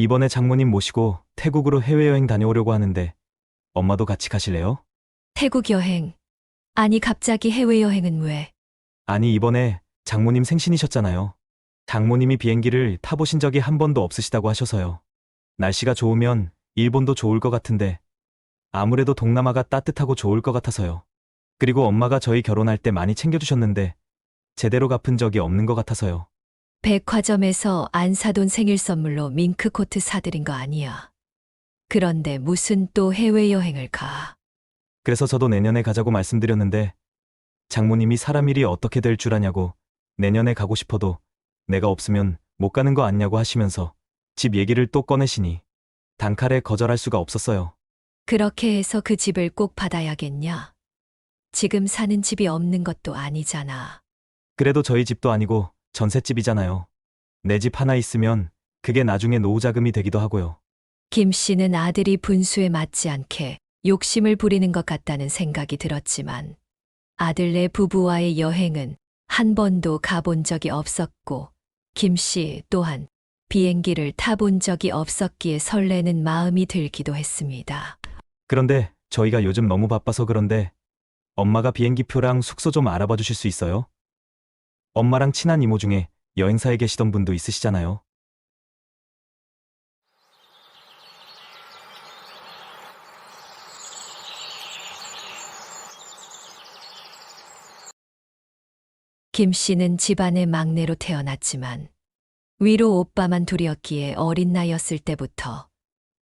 이번에 장모님 모시고 태국으로 해외여행 다녀오려고 하는데 엄마도 같이 가실래요? 태국 여행. 아니, 갑자기 해외여행은 왜? 아니, 이번에 장모님 생신이셨잖아요. 장모님이 비행기를 타보신 적이 한 번도 없으시다고 하셔서요. 날씨가 좋으면 일본도 좋을 것 같은데 아무래도 동남아가 따뜻하고 좋을 것 같아서요. 그리고 엄마가 저희 결혼할 때 많이 챙겨주셨는데 제대로 갚은 적이 없는 것 같아서요. 백화점에서 안 사돈 생일 선물로 밍크코트 사드린 거 아니야. 그런데 무슨 또 해외여행을 가? 그래서 저도 내년에 가자고 말씀드렸는데 장모님이 사람 일이 어떻게 될 줄 아냐고 내년에 가고 싶어도 내가 없으면 못 가는 거 아니냐고 하시면서 집 얘기를 또 꺼내시니 단칼에 거절할 수가 없었어요. 그렇게 해서 그 집을 꼭 받아야겠냐? 지금 사는 집이 없는 것도 아니잖아. 그래도 저희 집도 아니고 전셋집이잖아요. 내 집 하나 있으면 그게 나중에 노후 자금이 되기도 하고요. 김 씨는 아들이 분수에 맞지 않게 욕심을 부리는 것 같다는 생각이 들었지만 아들네 부부와의 여행은 한 번도 가본 적이 없었고 김 씨 또한 비행기를 타본 적이 없었기에 설레는 마음이 들기도 했습니다. 그런데 저희가 요즘 너무 바빠서 그런데 엄마가 비행기표랑 숙소 좀 알아봐 주실 수 있어요? 엄마랑 친한 이모 중에 여행사에 계시던 분도 있으시잖아요. 김 씨는 집안의 막내로 태어났지만 위로 오빠만 둘이었기에 어린 나이였을 때부터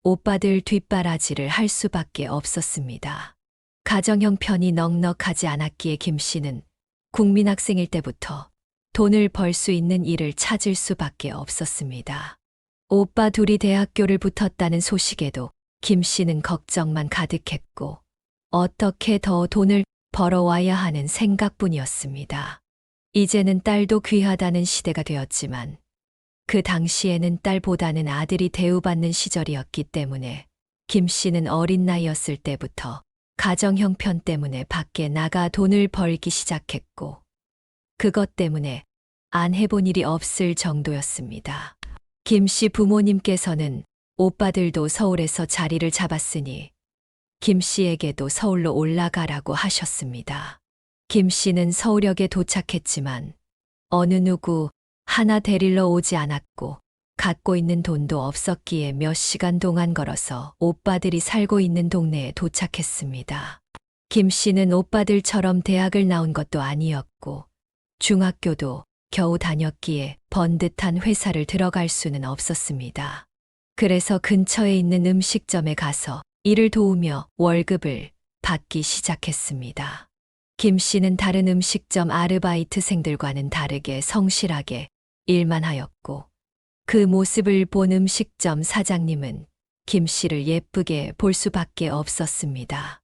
오빠들 뒷바라지를 할 수밖에 없었습니다. 가정 형편이 넉넉하지 않았기에 김 씨는 국민학생일 때부터 돈을 벌 수 있는 일을 찾을 수밖에 없었습니다. 오빠 둘이 대학교를 붙었다는 소식에도 김 씨는 걱정만 가득했고 어떻게 더 돈을 벌어와야 하는 생각뿐이었습니다. 이제는 딸도 귀하다는 시대가 되었지만 그 당시에는 딸보다는 아들이 대우받는 시절이었기 때문에 김 씨는 어린 나이였을 때부터 가정 형편 때문에 밖에 나가 돈을 벌기 시작했고 그것 때문에 안 해본 일이 없을 정도였습니다. 김 씨 부모님께서는 오빠들도 서울에서 자리를 잡았으니 김 씨에게도 서울로 올라가라고 하셨습니다. 김 씨는 서울역에 도착했지만 어느 누구 하나 데리러 오지 않았고 갖고 있는 돈도 없었기에 몇 시간 동안 걸어서 오빠들이 살고 있는 동네에 도착했습니다. 김 씨는 오빠들처럼 대학을 나온 것도 아니었고 중학교도 겨우 다녔기에 번듯한 회사를 들어갈 수는 없었습니다. 그래서 근처에 있는 음식점에 가서 일을 도우며 월급을 받기 시작했습니다. 김 씨는 다른 음식점 아르바이트생들과는 다르게 성실하게 일만 하였고 그 모습을 본 음식점 사장님은 김 씨를 예쁘게 볼 수밖에 없었습니다.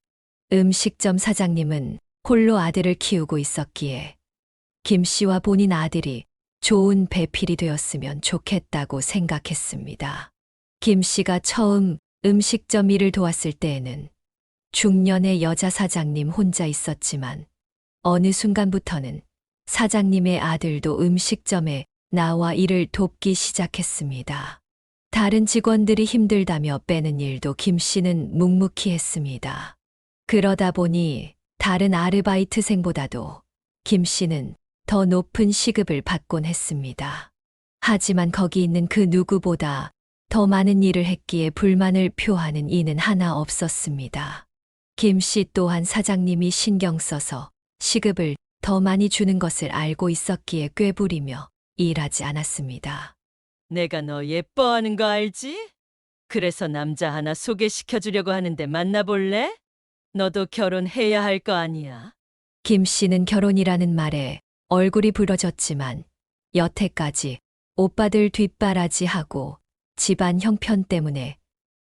음식점 사장님은 홀로 아들을 키우고 있었기에 김 씨와 본인 아들이 좋은 배필이 되었으면 좋겠다고 생각했습니다. 김 씨가 처음 음식점 일을 도왔을 때에는 중년의 여자 사장님 혼자 있었지만 어느 순간부터는 사장님의 아들도 음식점에 나와 일을 돕기 시작했습니다. 다른 직원들이 힘들다며 빼는 일도 김 씨는 묵묵히 했습니다. 그러다 보니 다른 아르바이트생보다도 김 씨는 더 높은 시급을 받곤 했습니다. 하지만 거기 있는 그 누구보다 더 많은 일을 했기에 불만을 표하는 이는 하나 없었습니다. 김 씨 또한 사장님이 신경 써서 시급을 더 많이 주는 것을 알고 있었기에 꾀부리며 일하지 않았습니다. 내가 너 예뻐하는 거 알지? 그래서 남자 하나 소개시켜 주려고 하는데 만나볼래? 너도 결혼해야 할 거 아니야. 김 씨는 결혼이라는 말에 얼굴이 부러졌지만 여태까지 오빠들 뒷바라지하고 집안 형편 때문에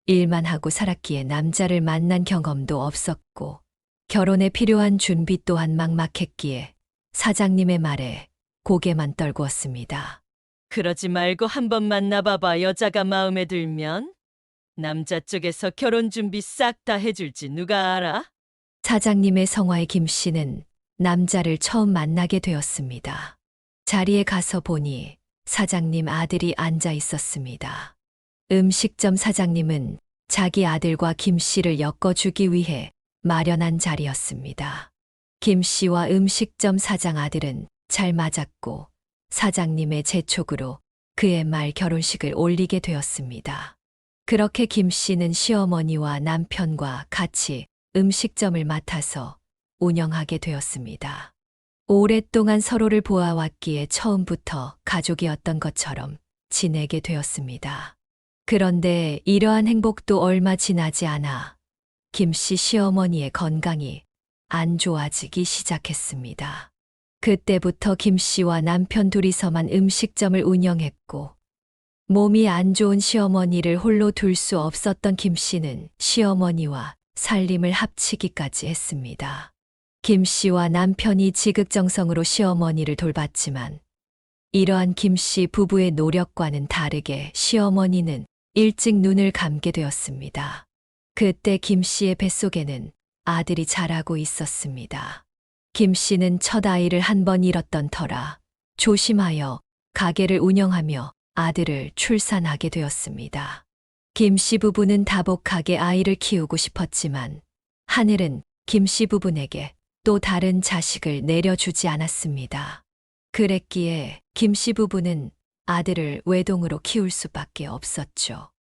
일만 하고 살았기에 남자를 만난 경험도 없었고 결혼에 필요한 준비 또한 막막했기에 사장님의 말에 고개만 떨구었습니다. 그러지 말고 한번 만나봐봐. 여자가 마음에 들면 남자 쪽에서 결혼 준비 싹 다 해줄지 누가 알아? 사장님의 성화에 김 씨는 남자를 처음 만나게 되었습니다. 자리에 가서 보니 사장님 아들이 앉아 있었습니다. 음식점 사장님은 자기 아들과 김 씨를 엮어주기 위해 마련한 자리였습니다. 김 씨와 음식점 사장 아들은 잘 맞았고 사장님의 재촉으로 그의 말 결혼식을 올리게 되었습니다. 그렇게 김 씨는 시어머니와 남편과 같이 음식점을 맡아서 운영하게 되었습니다. 오랫동안 서로를 보아왔기에 처음부터 가족이었던 것처럼 지내게 되었습니다. 그런데 이러한 행복도 얼마 지나지 않아 김 씨 시어머니의 건강이 안 좋아지기 시작했습니다. 그때부터 김 씨와 남편 둘이서만 음식점을 운영했고 몸이 안 좋은 시어머니를 홀로 둘 수 없었던 김 씨는 시어머니와 살림을 합치기까지 했습니다. 김 씨와 남편이 지극정성으로 시어머니를 돌봤지만 이러한 김 씨 부부의 노력과는 다르게 시어머니는 일찍 눈을 감게 되었습니다. 그때 김 씨의 뱃속에는 아들이 자라고 있었습니다. 김 씨는 첫 아이를 한 번 잃었던 터라 조심하여 가게를 운영하며 아들을 출산하게 되었습니다. 김 씨 부부는 다복하게 아이를 키우고 싶었지만 하늘은 김 씨 부부에게 또 다른 자식을 내려주지 않았습니다. 그랬기에 김 씨 부부는 아들을 외동으로 키울 수밖에 없었죠.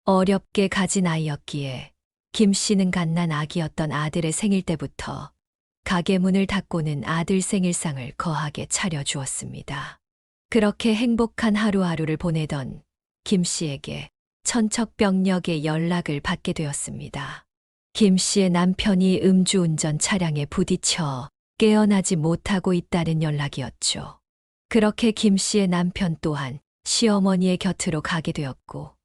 어렵게 가진 아이였기에 김 씨는 갓난 아기였던 아들의 생일 때부터 가게 문을 닫고는 아들 생일상을 거하게 차려주었습니다. 그렇게 행복한 하루하루를 보내던 김 씨에게 천척병력의 연락을 받게 되었습니다. 김 씨의 남편이 음주운전 차량에 부딪혀 깨어나지 못하고 있다는 연락이었죠. 그렇게 김 씨의 남편 또한 시어머니의 곁으로 가게 되었고,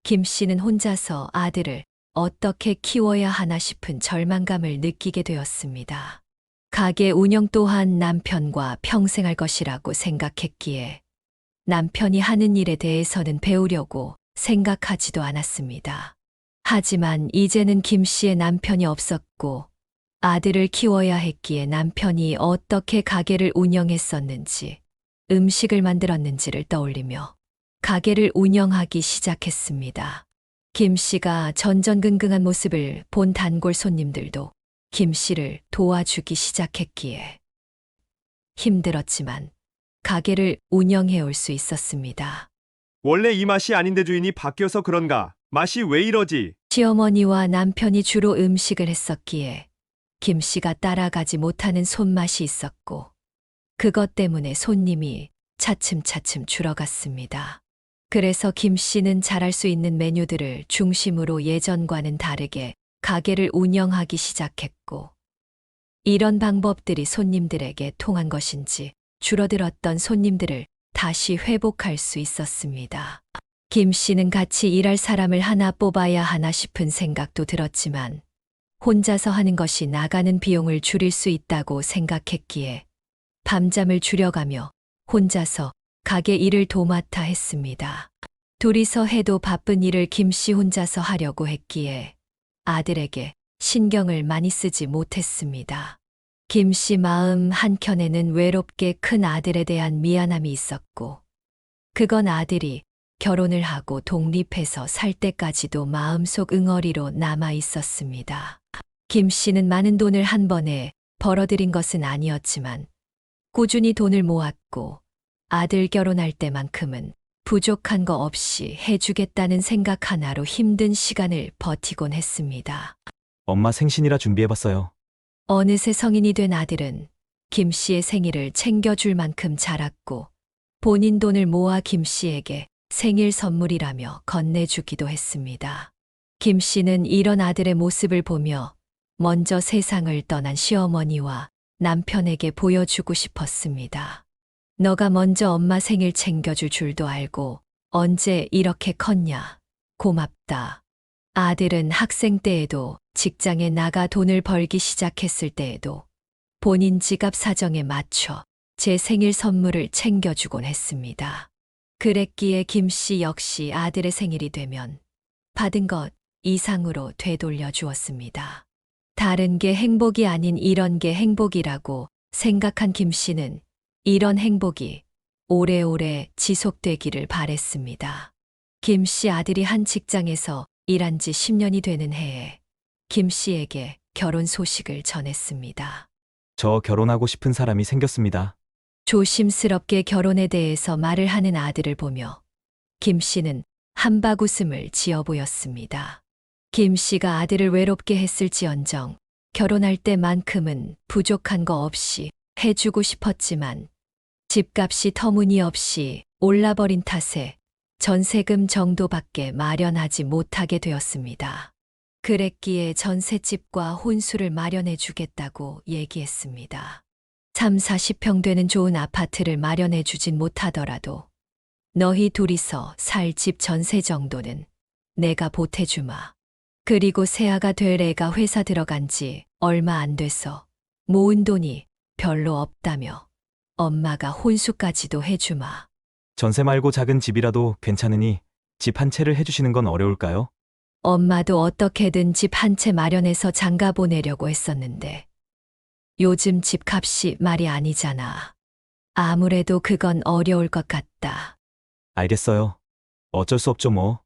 김 씨는 혼자서 아들을 어떻게 키워야 하나 싶은 절망감을 느끼게 되었습니다. 가게 운영 또한 남편과 평생 할 것이라고 생각했기에 남편이 하는 일에 대해서는 배우려고 생각하지도 않았습니다. 하지만 이제는 김 씨의 남편이 없었고 아들을 키워야 했기에 남편이 어떻게 가게를 운영했었는지, 음식을 만들었는지를 떠올리며 가게를 운영하기 시작했습니다. 김 씨가 전전긍긍한 모습을 본 단골 손님들도 김 씨를 도와주기 시작했기에 힘들었지만 가게를 운영해 올 수 있었습니다. 원래 이 맛이 아닌데 주인이 바뀌어서 그런가? 맛이 왜 이러지? 시어머니와 남편이 주로 음식을 했었기에 김 씨가 따라가지 못하는 손맛이 있었고 그것 때문에 손님이 차츰차츰 줄어갔습니다. 그래서 김 씨는 잘할 수 있는 메뉴들을 중심으로 예전과는 다르게 가게를 운영하기 시작했고, 이런 방법들이 손님들에게 통한 것인지 줄어들었던 손님들을 다시 회복할 수 있었습니다. 김 씨는 같이 일할 사람을 하나 뽑아야 하나 싶은 생각도 들었지만 혼자서 하는 것이 나가는 비용을 줄일 수 있다고 생각했기에 밤잠을 줄여가며 혼자서 가게 일을 도맡아 했습니다. 둘이서 해도 바쁜 일을 김 씨 혼자서 하려고 했기에 아들에게 신경을 많이 쓰지 못했습니다. 김 씨 마음 한켠에는 외롭게 큰 아들에 대한 미안함이 있었고, 그건 아들이 결혼을 하고 독립해서 살 때까지도 마음속 응어리로 남아 있었습니다. 김 씨는 많은 돈을 한 번에 벌어들인 것은 아니었지만 꾸준히 돈을 모았고 아들 결혼할 때만큼은 부족한 거 없이 해주겠다는 생각 하나로 힘든 시간을 버티곤 했습니다. 엄마 생신이라 준비해봤어요. 어느새 성인이 된 아들은 김 씨의 생일을 챙겨줄 만큼 자랐고 본인 돈을 모아 김 씨에게 생일 선물이라며 건네주기도 했습니다. 김 씨는 이런 아들의 모습을 보며 먼저 세상을 떠난 시어머니와 남편에게 보여주고 싶었습니다. 너가 먼저 엄마 생일 챙겨줄 줄도 알고 언제 이렇게 컸냐. 고맙다. 아들은 학생 때에도 직장에 나가 돈을 벌기 시작했을 때에도 본인 지갑 사정에 맞춰 제 생일 선물을 챙겨주곤 했습니다. 그랬기에 김 씨 역시 아들의 생일이 되면 받은 것 이상으로 되돌려 주었습니다. 다른 게 행복이 아닌 이런 게 행복이라고 생각한 김 씨는 이런 행복이 오래오래 지속되기를 바랬습니다. 김 씨 아들이 한 직장에서 일한 지 10년이 되는 해에 김 씨에게 결혼 소식을 전했습니다. 저 결혼하고 싶은 사람이 생겼습니다. 조심스럽게 결혼에 대해서 말을 하는 아들을 보며 김 씨는 한박 웃음을 지어 보였습니다. 김 씨가 아들을 외롭게 했을지언정 결혼할 때만큼은 부족한 거 없이 해주고 싶었지만 집값이 터무니없이 올라버린 탓에 전세금 정도밖에 마련하지 못하게 되었습니다. 그랬기에 전셋집과 혼수를 마련해 주겠다고 얘기했습니다. 3, 40평 되는 좋은 아파트를 마련해 주진 못하더라도 너희 둘이서 살 집 전세 정도는 내가 보태주마. 그리고 새아가 될 애가 회사 들어간 지 얼마 안 돼서 모은 돈이 별로 없다며 엄마가 혼수까지도 해주마. 전세 말고 작은 집이라도 괜찮으니 집 한 채를 해주시는 건 어려울까요? 엄마도 어떻게든 집 한 채 마련해서 장가 보내려고 했었는데 요즘 집값이 말이 아니잖아. 아무래도 그건 어려울 것 같다. 알겠어요. 어쩔 수 없죠 뭐.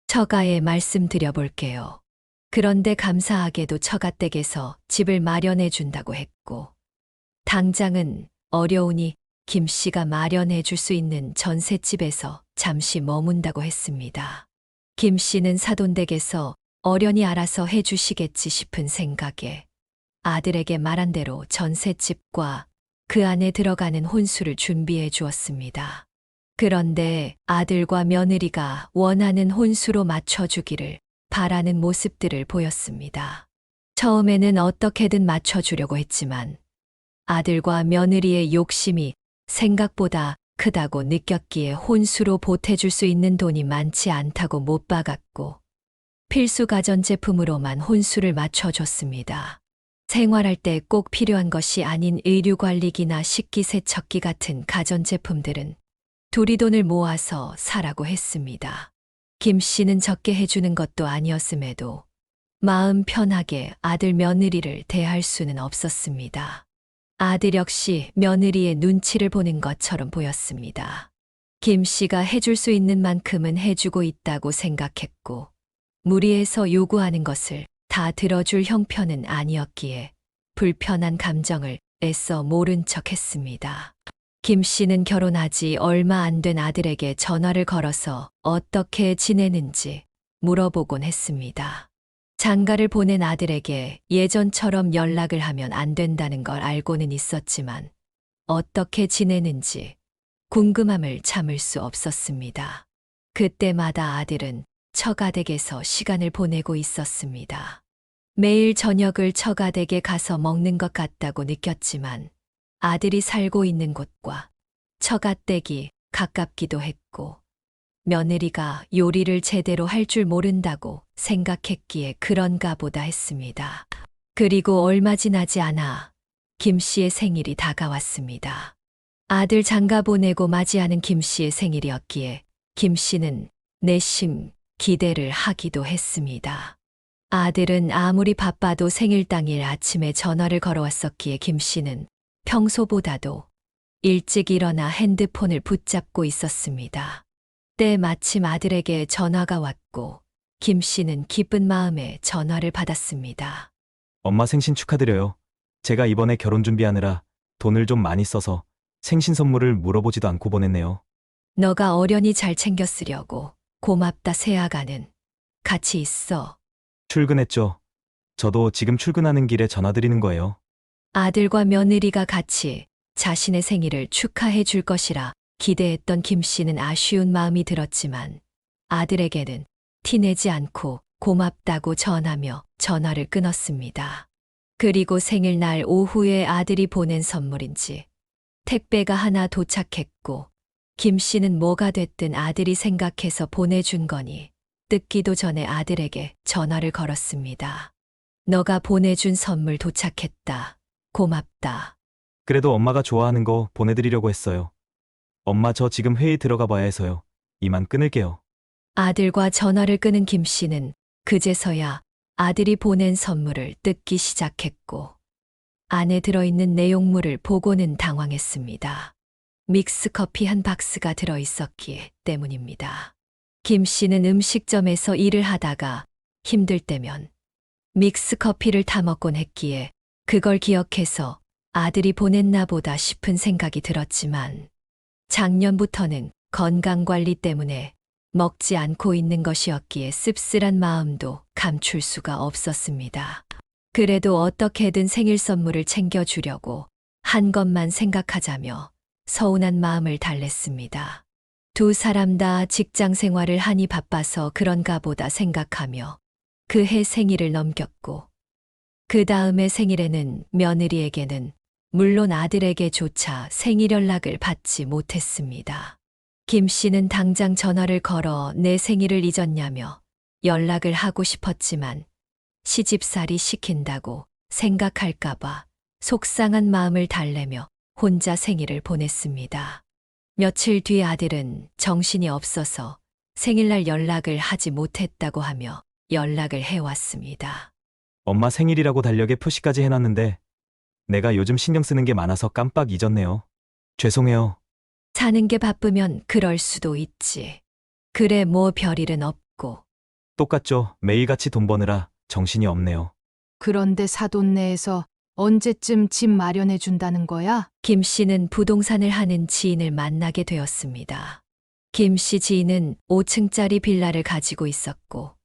처가에 말씀드려 볼게요. 그런데 감사하게도 처가댁에서 집을 마련해 준다고 했고 당장은 어려우니 김 씨가 마련해 줄 수 있는 전셋집에서 잠시 머문다고 했습니다. 김 씨는 사돈댁에서 어련히 알아서 해 주시겠지 싶은 생각에 아들에게 말한 대로 전셋집과 그 안에 들어가는 혼수를 준비해 주었습니다. 그런데 아들과 며느리가 원하는 혼수로 맞춰주기를 바라는 모습들을 보였습니다. 처음에는 어떻게든 맞춰주려고 했지만 아들과 며느리의 욕심이 생각보다 크다고 느꼈기에 혼수로 보태줄 수 있는 돈이 많지 않다고 못 박았고 필수 가전제품으로만 혼수를 맞춰줬습니다. 생활할 때 꼭 필요한 것이 아닌 의류관리기나 식기세척기 같은 가전제품들은 둘이 돈을 모아서 사라고 했습니다. 김 씨는 적게 해주는 것도 아니었음에도 마음 편하게 아들 며느리를 대할 수는 없었습니다. 아들 역시 며느리의 눈치를 보는 것처럼 보였습니다. 김 씨가 해줄 수 있는 만큼은 해주고 있다고 생각했고 무리해서 요구하는 것을 다 들어줄 형편은 아니었기에 불편한 감정을 애써 모른 척 했습니다. 김 씨는 결혼하지 얼마 안 된 아들에게 전화를 걸어서 어떻게 지내는지 물어보곤 했습니다. 장가를 보낸 아들에게 예전처럼 연락을 하면 안 된다는 걸 알고는 있었지만 어떻게 지내는지 궁금함을 참을 수 없었습니다. 그때마다 아들은 처가댁에서 시간을 보내고 있었습니다. 매일 저녁을 처가댁에 가서 먹는 것 같다고 느꼈지만 아들이 살고 있는 곳과 처가댁이 가깝기도 했고 며느리가 요리를 제대로 할 줄 모른다고 생각했기에 그런가 보다 했습니다. 그리고 얼마 지나지 않아 김 씨의 생일이 다가왔습니다. 아들 장가 보내고 맞이하는 김 씨의 생일이었기에 김 씨는 내심 기대를 하기도 했습니다. 아들은 아무리 바빠도 생일 당일 아침에 전화를 걸어왔었기에 김 씨는 평소보다도 일찍 일어나 핸드폰을 붙잡고 있었습니다. 때마침 아들에게 전화가 왔고 김 씨는 기쁜 마음에 전화를 받았습니다. 엄마 생신 축하드려요. 제가 이번에 결혼 준비하느라 돈을 좀 많이 써서 생신 선물을 물어보지도 않고 보냈네요. 너가 어련히 잘 챙겼으려고 고맙다 새아가는 같이 있어. 출근했죠. 저도 지금 출근하는 길에 전화드리는 거예요. 아들과 며느리가 같이 자신의 생일을 축하해 줄 것이라 기대했던 김 씨는 아쉬운 마음이 들었지만 아들에게는 티내지 않고 고맙다고 전하며 전화를 끊었습니다. 그리고 생일날 오후에 아들이 보낸 선물인지 택배가 하나 도착했고 김 씨는 뭐가 됐든 아들이 생각해서 보내준 거니 뜯기도 전에 아들에게 전화를 걸었습니다. 너가 보내준 선물 도착했다. 고맙다. 그래도 엄마가 좋아하는 거 보내드리려고 했어요. 엄마 저 지금 회의 들어가 봐야 해서요. 이만 끊을게요. 아들과 전화를 끊은 김 씨는 그제서야 아들이 보낸 선물을 뜯기 시작했고 안에 들어있는 내용물을 보고는 당황했습니다. 믹스커피 한 박스가 들어있었기 때문입니다. 김 씨는 음식점에서 일을 하다가 힘들 때면 믹스 커피를 타 먹곤 했기에 그걸 기억해서 아들이 보냈나 보다 싶은 생각이 들었지만 작년부터는 건강관리 때문에 먹지 않고 있는 것이었기에 씁쓸한 마음도 감출 수가 없었습니다. 그래도 어떻게든 생일 선물을 챙겨주려고 한 것만 생각하자며 서운한 마음을 달랬습니다. 두 사람 다 직장 생활을 하니 바빠서 그런가 보다 생각하며 그해 생일을 넘겼고 그 다음의 생일에는 며느리에게는 물론 아들에게조차 생일 연락을 받지 못했습니다. 김 씨는 당장 전화를 걸어 내 생일을 잊었냐며 연락을 하고 싶었지만 시집살이 시킨다고 생각할까봐 속상한 마음을 달래며 혼자 생일을 보냈습니다. 며칠 뒤 아들은 정신이 없어서 생일날 연락을 하지 못했다고 하며 연락을 해왔습니다. 엄마 생일이라고 달력에 표시까지 해놨는데 내가 요즘 신경 쓰는 게 많아서 깜빡 잊었네요. 죄송해요. 사는 게 바쁘면 그럴 수도 있지. 그래 뭐 별일은 없고. 똑같죠. 매일같이 돈 버느라 정신이 없네요. 그런데 사돈네에서 언제쯤 집 마련해 준다는 거야? 김 씨는 부동산을 하는 지인을 만나게 되었습니다. 김 씨 지인은 5층짜리 빌라를 가지고 있었고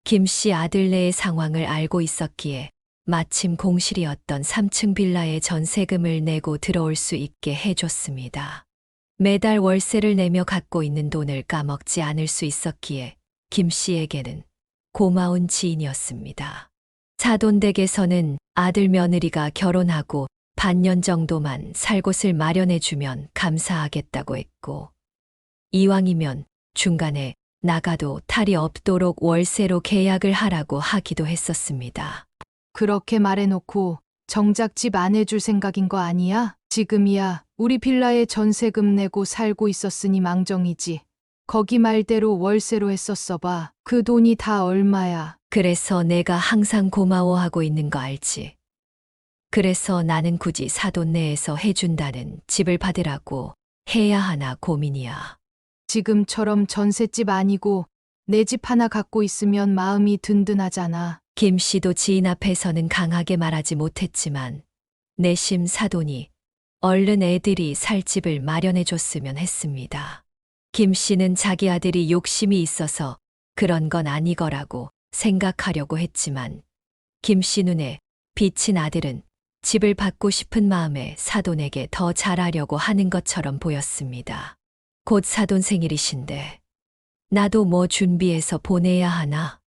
김 씨 아들네의 상황을 알고 있었기에 마침 공실이었던 3층 빌라에 전세금을 내고 들어올 수 있게 해줬습니다. 매달 월세를 내며 갖고 있는 돈을 까먹지 않을 수 있었기에 김 씨에게는 고마운 지인이었습니다. 사돈댁에서는 아들 며느리가 결혼하고 반년 정도만 살 곳을 마련해주면 감사하겠다고 했고 이왕이면 중간에 나가도 탈이 없도록 월세로 계약을 하라고 하기도 했었습니다. 그렇게 말해놓고 정작 집 안 해줄 생각인 거 아니야? 지금이야 우리 빌라에 전세금 내고 살고 있었으니 망정이지. 거기 말대로 월세로 했었어 봐. 그 돈이 다 얼마야? 그래서 내가 항상 고마워하고 있는 거 알지? 그래서 나는 굳이 사돈네에서 해준다는 집을 받으라고 해야 하나 고민이야. 지금처럼 전셋집 아니고 내 집 하나 갖고 있으면 마음이 든든하잖아. 김 씨도 지인 앞에서는 강하게 말하지 못했지만 내심 사돈이 얼른 애들이 살 집을 마련해 줬으면 했습니다. 김 씨는 자기 아들이 욕심이 있어서 그런 건 아니거라고 생각하려고 했지만 김 씨 눈에 비친 아들은 집을 받고 싶은 마음에 사돈에게 더 잘하려고 하는 것처럼 보였습니다. 곧 사돈 생일이신데 나도 뭐 준비해서 보내야 하나?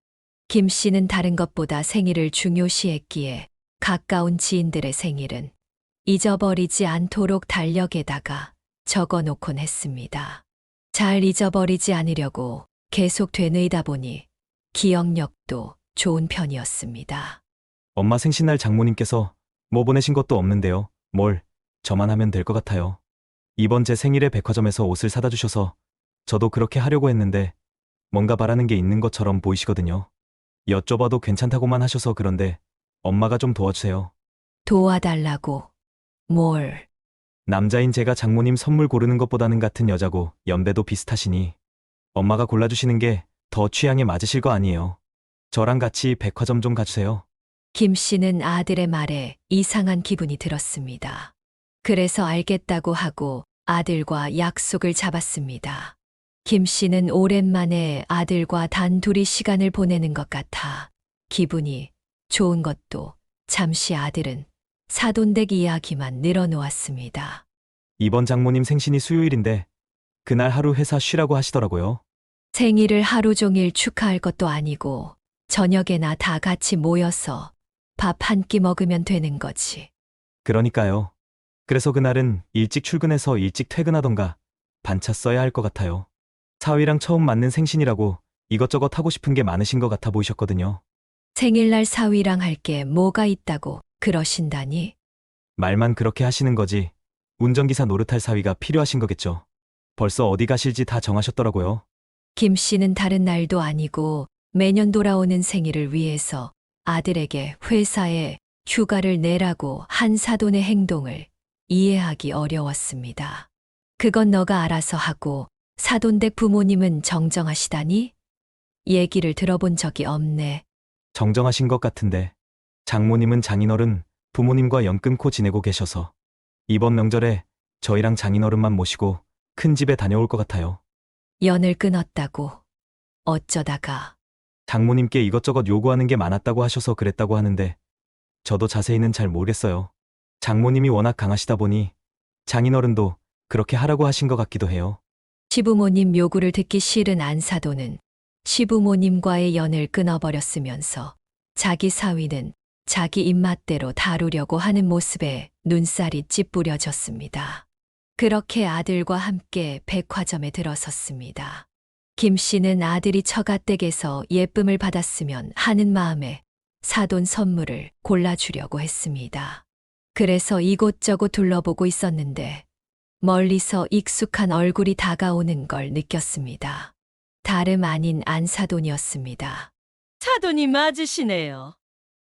김 씨는 다른 것보다 생일을 중요시했기에 가까운 지인들의 생일은 잊어버리지 않도록 달력에다가 적어 놓곤 했습니다. 잘 잊어버리지 않으려고 계속 되뇌이다 보니 기억력도 좋은 편이었습니다. 엄마 생신날 장모님께서 뭐 보내신 것도 없는데요. 뭘 저만 하면 될 것 같아요. 이번 제 생일에 백화점에서 옷을 사다 주셔서 저도 그렇게 하려고 했는데 뭔가 바라는 게 있는 것처럼 보이시거든요. 여쭤봐도 괜찮다고만 하셔서 그런데 엄마가 좀 도와주세요. 도와달라고. 뭘? 남자인 제가 장모님 선물 고르는 것보다는 같은 여자고 연배도 비슷하시니 엄마가 골라주시는 게 더 취향에 맞으실 거 아니에요. 저랑 같이 백화점 좀 가주세요. 김 씨는 아들의 말에 이상한 기분이 들었습니다. 그래서 알겠다고 하고 아들과 약속을 잡았습니다. 김 씨는 오랜만에 아들과 단둘이 시간을 보내는 것 같아 기분이 좋은 것도 잠시 아들은 사돈댁 이야기만 늘어놓았습니다. 이번 장모님 생신이 수요일인데 그날 하루 회사 쉬라고 하시더라고요. 생일을 하루 종일 축하할 것도 아니고 저녁에나 다 같이 모여서 밥 한 끼 먹으면 되는 거지. 그러니까요. 그래서 그날은 일찍 출근해서 일찍 퇴근하던가 반차 써야 할 것 같아요. 사위랑 처음 맞는 생신이라고 이것저것 하고 싶은 게 많으신 것 같아 보이셨거든요. 생일날 사위랑 할 게 뭐가 있다고 그러신다니? 말만 그렇게 하시는 거지. 운전기사 노릇할 사위가 필요하신 거겠죠. 벌써 어디 가실지 다 정하셨더라고요. 김 씨는 다른 날도 아니고 매년 돌아오는 생일을 위해서 아들에게 회사에 휴가를 내라고 한 사돈의 행동을 이해하기 어려웠습니다. 그건 너가 알아서 하고 사돈댁 부모님은 정정하시다니? 얘기를 들어본 적이 없네. 정정하신 것 같은데 장모님은 장인어른 부모님과 연 끊고 지내고 계셔서 이번 명절에 저희랑 장인어른만 모시고 큰 집에 다녀올 것 같아요. 연을 끊었다고. 어쩌다가. 장모님께 이것저것 요구하는 게 많았다고 하셔서 그랬다고 하는데 저도 자세히는 잘 모르겠어요. 장모님이 워낙 강하시다 보니 장인어른도 그렇게 하라고 하신 것 같기도 해요. 시부모님 요구를 듣기 싫은 안사돈은 시부모님과의 연을 끊어버렸으면서 자기 사위는 자기 입맛대로 다루려고 하는 모습에 눈살이 찌푸려졌습니다. 그렇게 아들과 함께 백화점에 들어섰습니다. 김 씨는 아들이 처가댁에서 예쁨을 받았으면 하는 마음에 사돈 선물을 골라주려고 했습니다. 그래서 이곳저곳 둘러보고 있었는데 멀리서 익숙한 얼굴이 다가오는 걸 느꼈습니다. 다름 아닌 안사돈이었습니다. 사돈이 맞으시네요.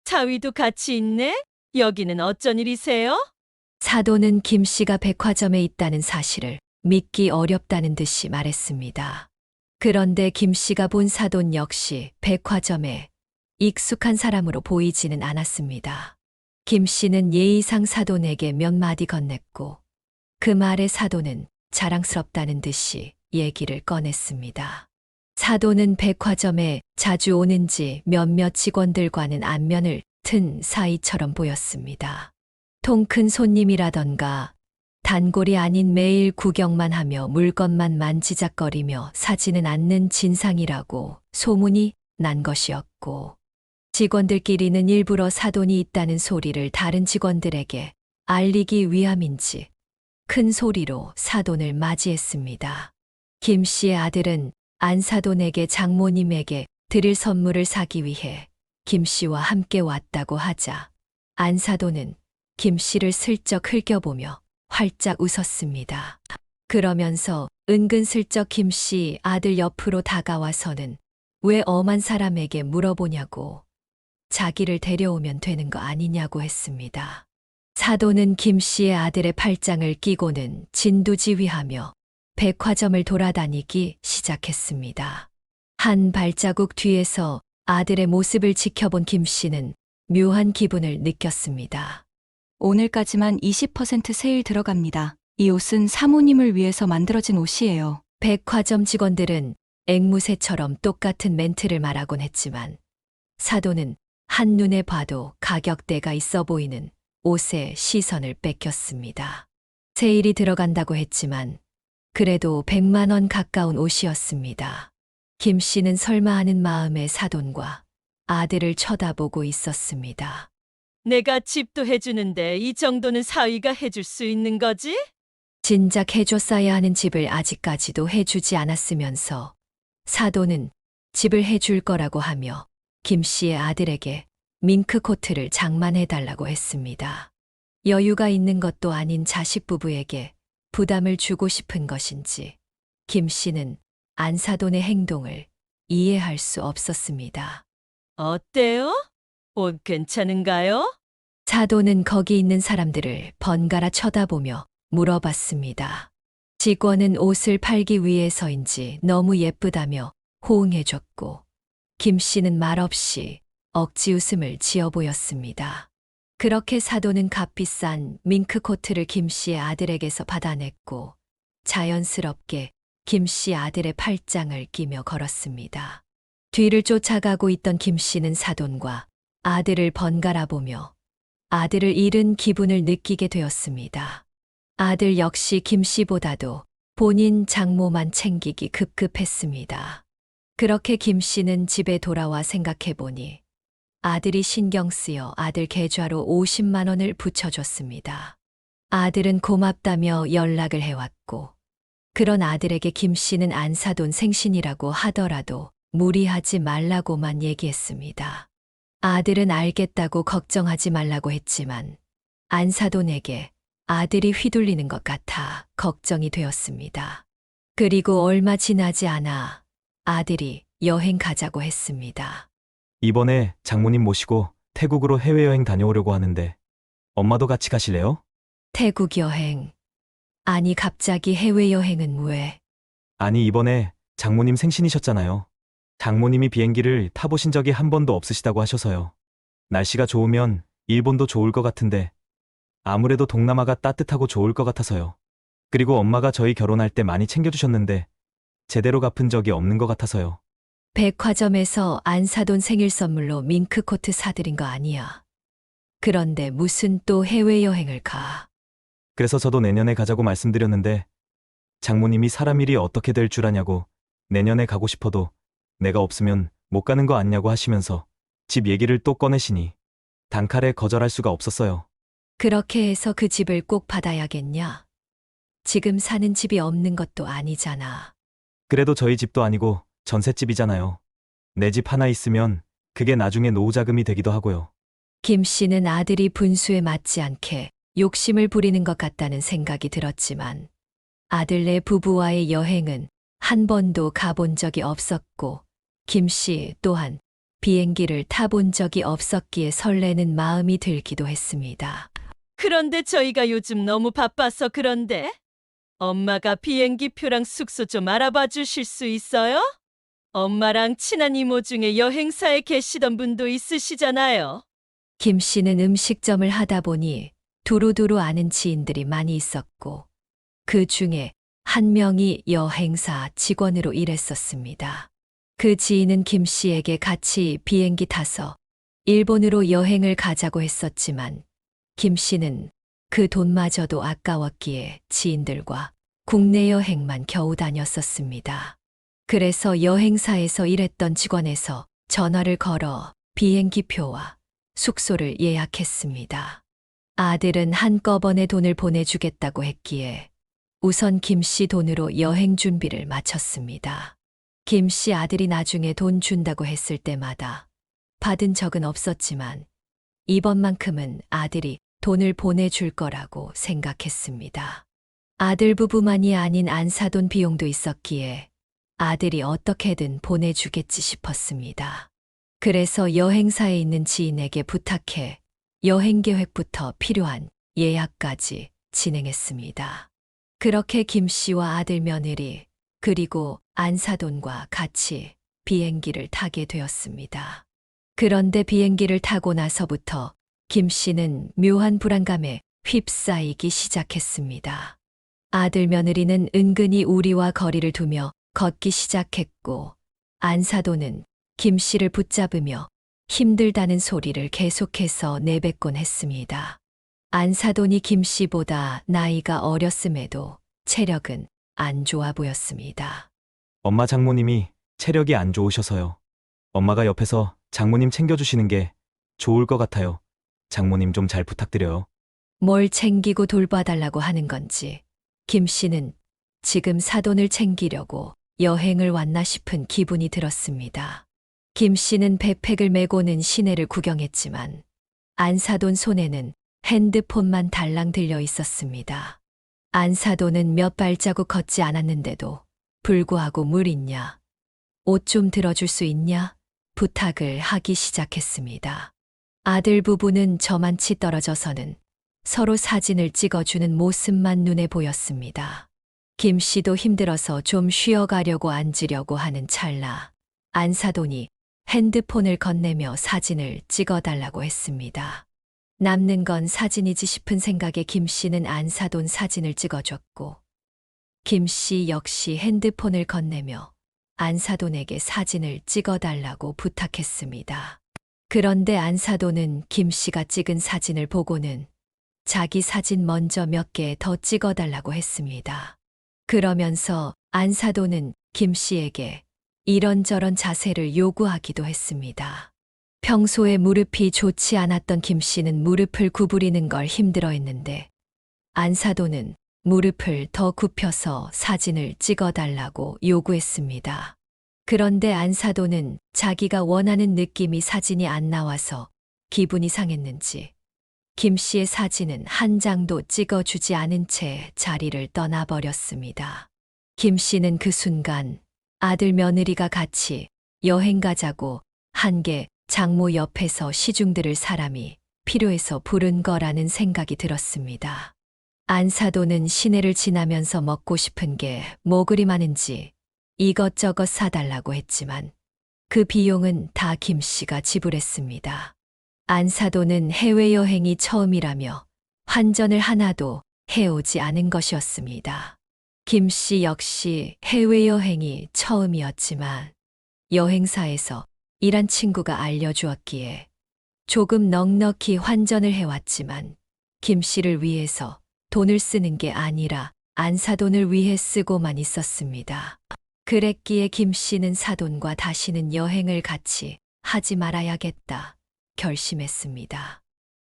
사위도 같이 있네? 여기는 어쩐 일이세요? 사돈은 김 씨가 백화점에 있다는 사실을 믿기 어렵다는 듯이 말했습니다. 그런데 김 씨가 본 사돈 역시 백화점에 익숙한 사람으로 보이지는 않았습니다. 김 씨는 예의상 사돈에게 몇 마디 건넸고 그 말에 사돈은 자랑스럽다는 듯이 얘기를 꺼냈습니다. 사돈은 백화점에 자주 오는지 몇몇 직원들과는 안면을 튼 사이처럼 보였습니다. 통 큰 손님이라던가 단골이 아닌 매일 구경만 하며 물건만 만지작거리며 사지는 않는 진상이라고 소문이 난 것이었고 직원들끼리는 일부러 사돈이 있다는 소리를 다른 직원들에게 알리기 위함인지 큰 소리로 사돈을 맞이했습니다. 김 씨의 아들은 안사돈에게 장모님에게 드릴 선물을 사기 위해 김 씨와 함께 왔다고 하자 안사돈은 김 씨를 슬쩍 흘겨보며 활짝 웃었습니다. 그러면서 은근슬쩍 김 씨 아들 옆으로 다가와서는 왜 엄한 사람에게 물어보냐고 자기를 데려오면 되는 거 아니냐고 했습니다. 사돈은 김 씨의 아들의 팔짱을 끼고는 진두지휘하며 백화점을 돌아다니기 시작했습니다. 한 발자국 뒤에서 아들의 모습을 지켜본 김 씨는 묘한 기분을 느꼈습니다. 오늘까지만 20% 세일 들어갑니다. 이 옷은 사모님을 위해서 만들어진 옷이에요. 백화점 직원들은 앵무새처럼 똑같은 멘트를 말하곤 했지만 사돈은 한눈에 봐도 가격대가 있어 보이는 옷에 시선을 뺏겼습니다. 세일이 들어간다고 했지만 그래도 100만 원 가까운 옷이었습니다. 김 씨는 설마 하는 마음에 사돈과 아들을 쳐다보고 있었습니다. 내가 집도 해주는데 이 정도는 사위가 해줄 수 있는 거지? 진작 해줬어야 하는 집을 아직까지도 해주지 않았으면서 사돈은 집을 해줄 거라고 하며 김 씨의 아들에게 밍크 코트를 장만해달라고 했습니다. 여유가 있는 것도 아닌 자식 부부에게 부담을 주고 싶은 것인지 김 씨는 안사돈의 행동을 이해할 수 없었습니다. 어때요? 옷 괜찮은가요? 사돈은 거기 있는 사람들을 번갈아 쳐다보며 물어봤습니다. 직원은 옷을 팔기 위해서인지 너무 예쁘다며 호응해줬고 김 씨는 말없이 억지 웃음을 지어 보였습니다. 그렇게 사돈은 값비싼 밍크 코트를 김 씨의 아들에게서 받아냈고 자연스럽게 김 씨 아들의 팔짱을 끼며 걸었습니다. 뒤를 쫓아가고 있던 김 씨는 사돈과 아들을 번갈아 보며 아들을 잃은 기분을 느끼게 되었습니다. 아들 역시 김 씨보다도 본인 장모만 챙기기 급급했습니다. 그렇게 김 씨는 집에 돌아와 생각해보니 아들이 신경 쓰여 아들 계좌로 50만 원을 붙여줬습니다. 아들은 고맙다며 연락을 해왔고 그런 아들에게 김 씨는 안사돈 생신이라고 하더라도 무리하지 말라고만 얘기했습니다. 아들은 알겠다고 걱정하지 말라고 했지만 안사돈에게 아들이 휘둘리는 것 같아 걱정이 되었습니다. 그리고 얼마 지나지 않아 아들이 여행 가자고 했습니다. 이번에 장모님 모시고 태국으로 해외여행 다녀오려고 하는데 엄마도 같이 가실래요? 태국 여행. 아니 갑자기 해외여행은 왜? 아니, 이번에 장모님 생신이셨잖아요. 장모님이 비행기를 타보신 적이 한 번도 없으시다고 하셔서요. 날씨가 좋으면 일본도 좋을 것 같은데 아무래도 동남아가 따뜻하고 좋을 것 같아서요. 그리고 엄마가 저희 결혼할 때 많이 챙겨주셨는데 제대로 갚은 적이 없는 것 같아서요. 백화점에서 안 사돈 생일 선물로 밍크코트 사드린 거 아니야. 그런데 무슨 또 해외여행을 가. 그래서 저도 내년에 가자고 말씀드렸는데 장모님이 사람 일이 어떻게 될 줄 아냐고 내년에 가고 싶어도 내가 없으면 못 가는 거 아냐고 하시면서 집 얘기를 또 꺼내시니 단칼에 거절할 수가 없었어요. 그렇게 해서 그 집을 꼭 받아야겠냐? 지금 사는 집이 없는 것도 아니잖아. 그래도 저희 집도 아니고 전셋집이잖아요. 내 집 하나 있으면 그게 나중에 노후 자금이 되기도 하고요. 김 씨는 아들이 분수에 맞지 않게 욕심을 부리는 것 같다는 생각이 들었지만 아들네 부부와의 여행은 한 번도 가본 적이 없었고 김 씨 또한 비행기를 타본 적이 없었기에 설레는 마음이 들기도 했습니다. 그런데 저희가 요즘 너무 바빠서 그런데 엄마가 비행기 표랑 숙소 좀 알아봐 주실 수 있어요? 엄마랑 친한 이모 중에 여행사에 계시던 분도 있으시잖아요. 김 씨는 음식점을 하다 보니 두루두루 아는 지인들이 많이 있었고 그 중에 한 명이 여행사 직원으로 일했었습니다. 그 지인은 김 씨에게 같이 비행기 타서 일본으로 여행을 가자고 했었지만 김 씨는 그 돈마저도 아까웠기에 지인들과 국내 여행만 겨우 다녔었습니다. 그래서 여행사에서 일했던 직원에서 전화를 걸어 비행기 표와 숙소를 예약했습니다. 아들은 한꺼번에 돈을 보내주겠다고 했기에 우선 김 씨 돈으로 여행 준비를 마쳤습니다. 김 씨 아들이 나중에 돈 준다고 했을 때마다 받은 적은 없었지만 이번만큼은 아들이 돈을 보내줄 거라고 생각했습니다. 아들 부부만이 아닌 안사돈 비용도 있었기에 아들이 어떻게든 보내주겠지 싶었습니다. 그래서 여행사에 있는 지인에게 부탁해 여행 계획부터 필요한 예약까지 진행했습니다. 그렇게 김 씨와 아들 며느리 그리고 안사돈과 같이 비행기를 타게 되었습니다. 그런데 비행기를 타고 나서부터 김 씨는 묘한 불안감에 휩싸이기 시작했습니다. 아들 며느리는 은근히 우리와 거리를 두며 걷기 시작했고 안사돈은 김 씨를 붙잡으며 힘들다는 소리를 계속해서 내뱉곤 했습니다. 안사돈이 김 씨보다 나이가 어렸음에도 체력은 안 좋아 보였습니다. 엄마 장모님이 체력이 안 좋으셔서요. 엄마가 옆에서 장모님 챙겨주시는 게 좋을 것 같아요. 장모님 좀 잘 부탁드려요. 뭘 챙기고 돌봐달라고 하는 건지 김 씨는 지금 사돈을 챙기려고 여행을 왔나 싶은 기분이 들었습니다. 김 씨는 백팩을 메고는 시내를 구경했지만 안사돈 손에는 핸드폰만 달랑 들려 있었습니다. 안사돈은 몇 발자국 걷지 않았는데도 불구하고 물 있냐? 옷 좀 들어줄 수 있냐? 부탁을 하기 시작했습니다. 아들 부부는 저만치 떨어져서는 서로 사진을 찍어주는 모습만 눈에 보였습니다. 김 씨도 힘들어서 좀 쉬어가려고 앉으려고 하는 찰나 안사돈이 핸드폰을 건네며 사진을 찍어달라고 했습니다. 남는 건 사진이지 싶은 생각에 김 씨는 안사돈 사진을 찍어줬고 김 씨 역시 핸드폰을 건네며 안사돈에게 사진을 찍어달라고 부탁했습니다. 그런데 안사돈은 김 씨가 찍은 사진을 보고는 자기 사진 먼저 몇 개 더 찍어달라고 했습니다. 그러면서 안사돈은 김 씨에게 이런저런 자세를 요구하기도 했습니다. 평소에 무릎이 좋지 않았던 김 씨는 무릎을 구부리는 걸 힘들어했는데 안사돈은 무릎을 더 굽혀서 사진을 찍어달라고 요구했습니다. 그런데 안사돈은 자기가 원하는 느낌이 사진이 안 나와서 기분이 상했는지 김 씨의 사진은 한 장도 찍어주지 않은 채 자리를 떠나버렸습니다. 김 씨는 그 순간 아들 며느리가 같이 여행 가자고 한 게 장모 옆에서 시중 들을 사람이 필요해서 부른 거라는 생각이 들었습니다. 안사돈은 시내를 지나면서 먹고 싶은 게 뭐 그리 많은지 이것저것 사달라고 했지만 그 비용은 다 김 씨가 지불했습니다. 안사돈은 해외여행이 처음이라며 환전을 하나도 해오지 않은 것이었습니다. 김 씨 역시 해외여행이 처음이었지만 여행사에서 일한 친구가 알려주었기에 조금 넉넉히 환전을 해왔지만 김 씨를 위해서 돈을 쓰는 게 아니라 안사돈을 위해 쓰고만 있었습니다. 그랬기에 김 씨는 사돈과 다시는 여행을 같이 하지 말아야겠다 결심했습니다.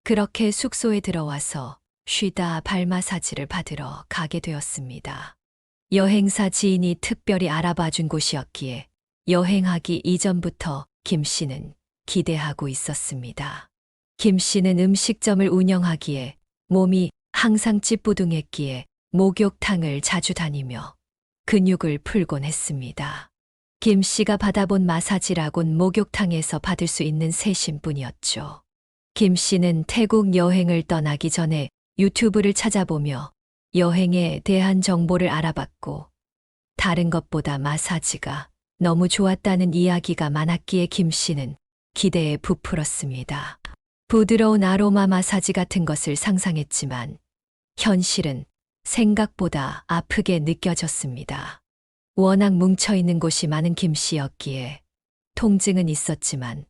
그렇게 숙소에 들어와서 쉬다 발 마사지를 받으러 가게 되었습니다. 여행사 지인이 특별히 알아봐 준 곳이었기에 여행하기 이전부터 김 씨는 기대하고 있었습니다. 김 씨는 음식점을 운영하기에 몸이 항상 찌뿌둥했기에 목욕탕을 자주 다니며 근육을 풀곤 했습니다. 김 씨가 받아본 마사지라곤 목욕탕에서 받을 수 있는 셋인뿐이었죠. 김 씨는 태국 여행을 떠나기 전에 유튜브를 찾아보며 여행에 대한 정보를 알아봤고 다른 것보다 마사지가 너무 좋았다는 이야기가 많았기에 김 씨는 기대에 부풀었습니다. 부드러운 아로마 마사지 같은 것을 상상했지만 현실은 생각보다 아프게 느껴졌습니다. 워낙 뭉쳐있는 곳이 많은 김 씨였기에 통증은 있었지만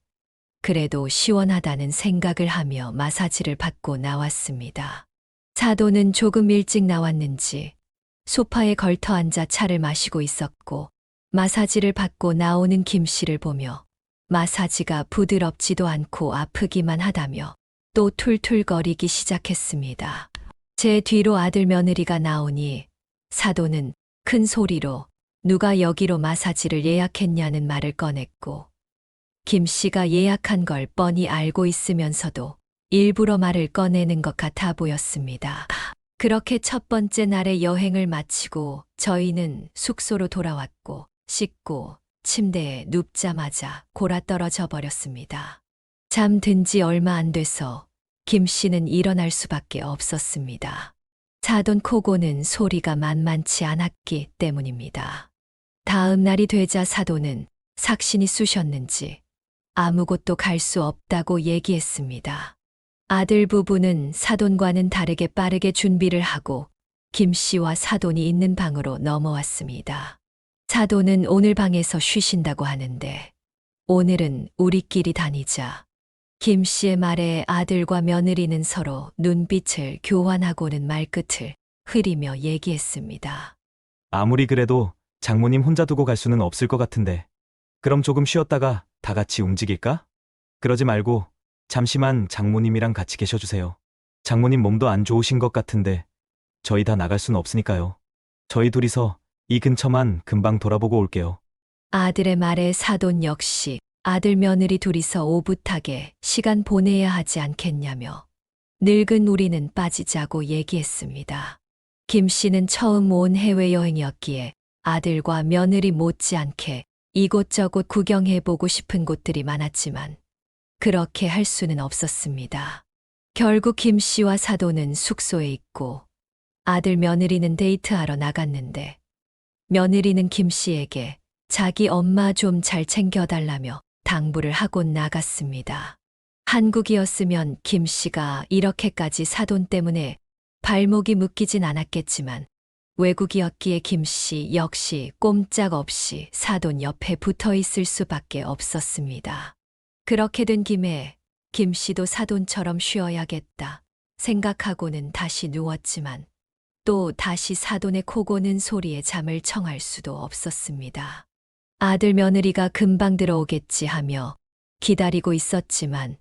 그래도 시원하다는 생각을 하며 마사지를 받고 나왔습니다. 사돈은 조금 일찍 나왔는지 소파에 걸터 앉아 차를 마시고 있었고 마사지를 받고 나오는 김 씨를 보며 마사지가 부드럽지도 않고 아프기만 하다며 또 툴툴거리기 시작했습니다. 제 뒤로 아들 며느리가 나오니 사돈은 큰 소리로 누가 여기로 마사지를 예약했냐는 말을 꺼냈고 김 씨가 예약한 걸 뻔히 알고 있으면서도 일부러 말을 꺼내는 것 같아 보였습니다. 그렇게 첫 번째 날의 여행을 마치고 저희는 숙소로 돌아왔고 씻고 침대에 눕자마자 골아떨어져 버렸습니다. 잠든 지 얼마 안 돼서 김 씨는 일어날 수밖에 없었습니다. 사돈 코 고는 소리가 만만치 않았기 때문입니다. 다음 날이 되자 사돈은 삭신이 쑤셨는지 아무 곳도 갈 수 없다고 얘기했습니다. 아들 부부는 사돈과는 다르게 빠르게 준비를 하고 김 씨와 사돈이 있는 방으로 넘어왔습니다. 사돈은 오늘 방에서 쉬신다고 하는데 오늘은 우리끼리 다니자. 김 씨의 말에 아들과 며느리는 서로 눈빛을 교환하고는 말끝을 흐리며 얘기했습니다. 아무리 그래도 장모님 혼자 두고 갈 수는 없을 것 같은데. 그럼 조금 쉬었다가 다 같이 움직일까? 그러지 말고 잠시만 장모님이랑 같이 계셔주세요. 장모님 몸도 안 좋으신 것 같은데 저희 다 나갈 수는 없으니까요. 저희 둘이서 이 근처만 금방 돌아보고 올게요. 아들의 말에 사돈 역시 아들 며느리 둘이서 오붓하게 시간 보내야 하지 않겠냐며 늙은 우리는 빠지자고 얘기했습니다. 김 씨는 처음 온 해외여행이었기에 아들과 며느리 못지않게 이곳저곳 구경해보고 싶은 곳들이 많았지만 그렇게 할 수는 없었습니다. 결국 김 씨와 사돈은 숙소에 있고 아들 며느리는 데이트하러 나갔는데 며느리는 김 씨에게 자기 엄마 좀 잘 챙겨달라며 당부를 하고 나갔습니다. 한국이었으면 김 씨가 이렇게까지 사돈 때문에 발목이 묶이진 않았겠지만 외국이었기에 김 씨 역시 꼼짝없이 사돈 옆에 붙어 있을 수밖에 없었습니다. 그렇게 된 김에 김 씨도 사돈처럼 쉬어야겠다 생각하고는 다시 누웠지만 또 다시 사돈의 코 고는 소리에 잠을 청할 수도 없었습니다. 아들 며느리가 금방 들어오겠지 하며 기다리고 있었지만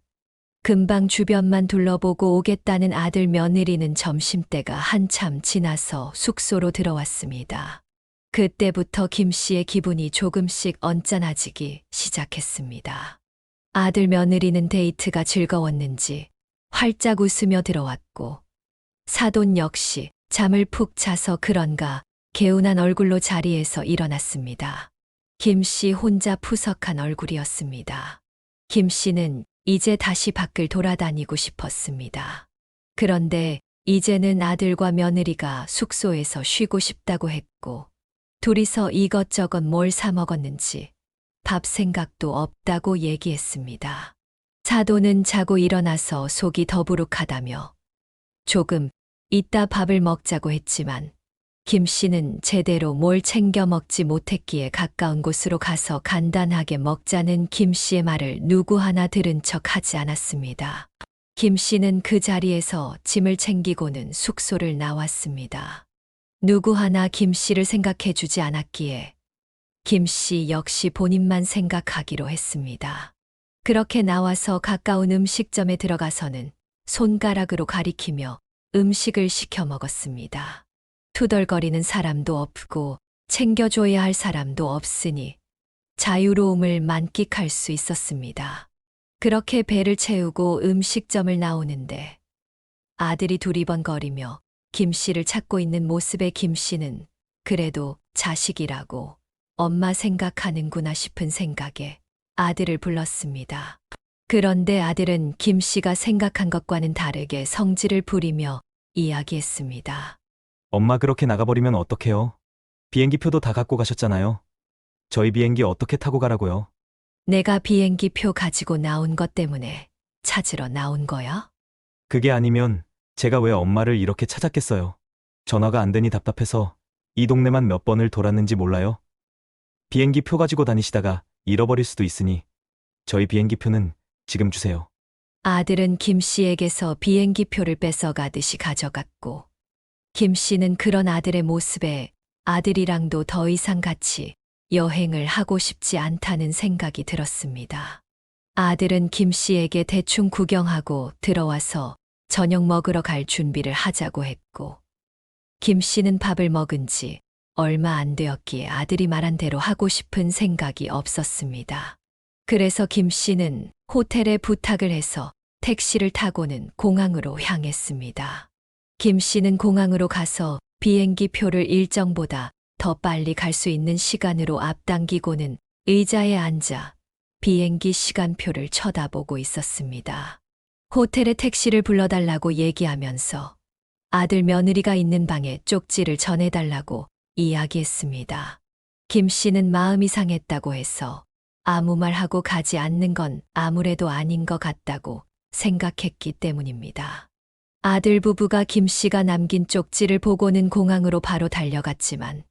금방 주변만 둘러보고 오겠다는 아들 며느리는 점심때가 한참 지나서 숙소로 들어왔습니다. 그때부터 김 씨의 기분이 조금씩 언짢아지기 시작했습니다. 아들 며느리는 데이트가 즐거웠는지 활짝 웃으며 들어왔고 사돈 역시 잠을 푹 자서 그런가 개운한 얼굴로 자리에서 일어났습니다. 김 씨 혼자 푸석한 얼굴이었습니다. 김 씨는 이제 다시 밖을 돌아다니고 싶었습니다. 그런데 이제는 아들과 며느리가 숙소에서 쉬고 싶다고 했고 둘이서 이것저것 뭘 사 먹었는지 밥 생각도 없다고 얘기했습니다. 사돈은 자고 일어나서 속이 더부룩하다며 조금 이따 밥을 먹자고 했지만 김 씨는 제대로 뭘 챙겨 먹지 못했기에 가까운 곳으로 가서 간단하게 먹자는 김 씨의 말을 누구 하나 들은 척 하지 않았습니다. 김 씨는 그 자리에서 짐을 챙기고는 숙소를 나왔습니다. 누구 하나 김 씨를 생각해 주지 않았기에 김 씨 역시 본인만 생각하기로 했습니다. 그렇게 나와서 가까운 음식점에 들어가서는 손가락으로 가리키며 음식을 시켜 먹었습니다. 투덜거리는 사람도 없고 챙겨줘야 할 사람도 없으니 자유로움을 만끽할 수 있었습니다. 그렇게 배를 채우고 음식점을 나오는데 아들이 두리번거리며 김 씨를 찾고 있는 모습에 김 씨는 그래도 자식이라고 엄마 생각하는구나 싶은 생각에 아들을 불렀습니다. 그런데 아들은 김 씨가 생각한 것과는 다르게 성질을 부리며 이야기했습니다. 엄마 그렇게 나가버리면 어떡해요? 비행기 표도 다 갖고 가셨잖아요. 저희 비행기 어떻게 타고 가라고요? 내가 비행기 표 가지고 나온 것 때문에 찾으러 나온 거야? 그게 아니면 제가 왜 엄마를 이렇게 찾았겠어요? 전화가 안 되니 답답해서 이 동네만 몇 번을 돌았는지 몰라요? 비행기 표 가지고 다니시다가 잃어버릴 수도 있으니 저희 비행기 표는 지금 주세요. 아들은 김 씨에게서 비행기 표를 뺏어가듯이 가져갔고 김 씨는 그런 아들의 모습에 아들이랑도 더 이상 같이 여행을 하고 싶지 않다는 생각이 들었습니다. 아들은 김 씨에게 대충 구경하고 들어와서 저녁 먹으러 갈 준비를 하자고 했고 김 씨는 밥을 먹은 지 얼마 안 되었기에 아들이 말한 대로 하고 싶은 생각이 없었습니다. 그래서 김 씨는 호텔에 부탁을 해서 택시를 타고는 공항으로 향했습니다. 김 씨는 공항으로 가서 비행기 표를 일정보다 더 빨리 갈 수 있는 시간으로 앞당기고는 의자에 앉아 비행기 시간표를 쳐다보고 있었습니다. 호텔에 택시를 불러달라고 얘기하면서 아들 며느리가 있는 방에 쪽지를 전해달라고 이야기했습니다. 김 씨는 마음이 상했다고 해서 아무 말 하고 가지 않는 건 아무래도 아닌 것 같다고 생각했기 때문입니다. 아들 부부가 김 씨가 남긴 쪽지를 보고는 공항으로 바로 달려갔지만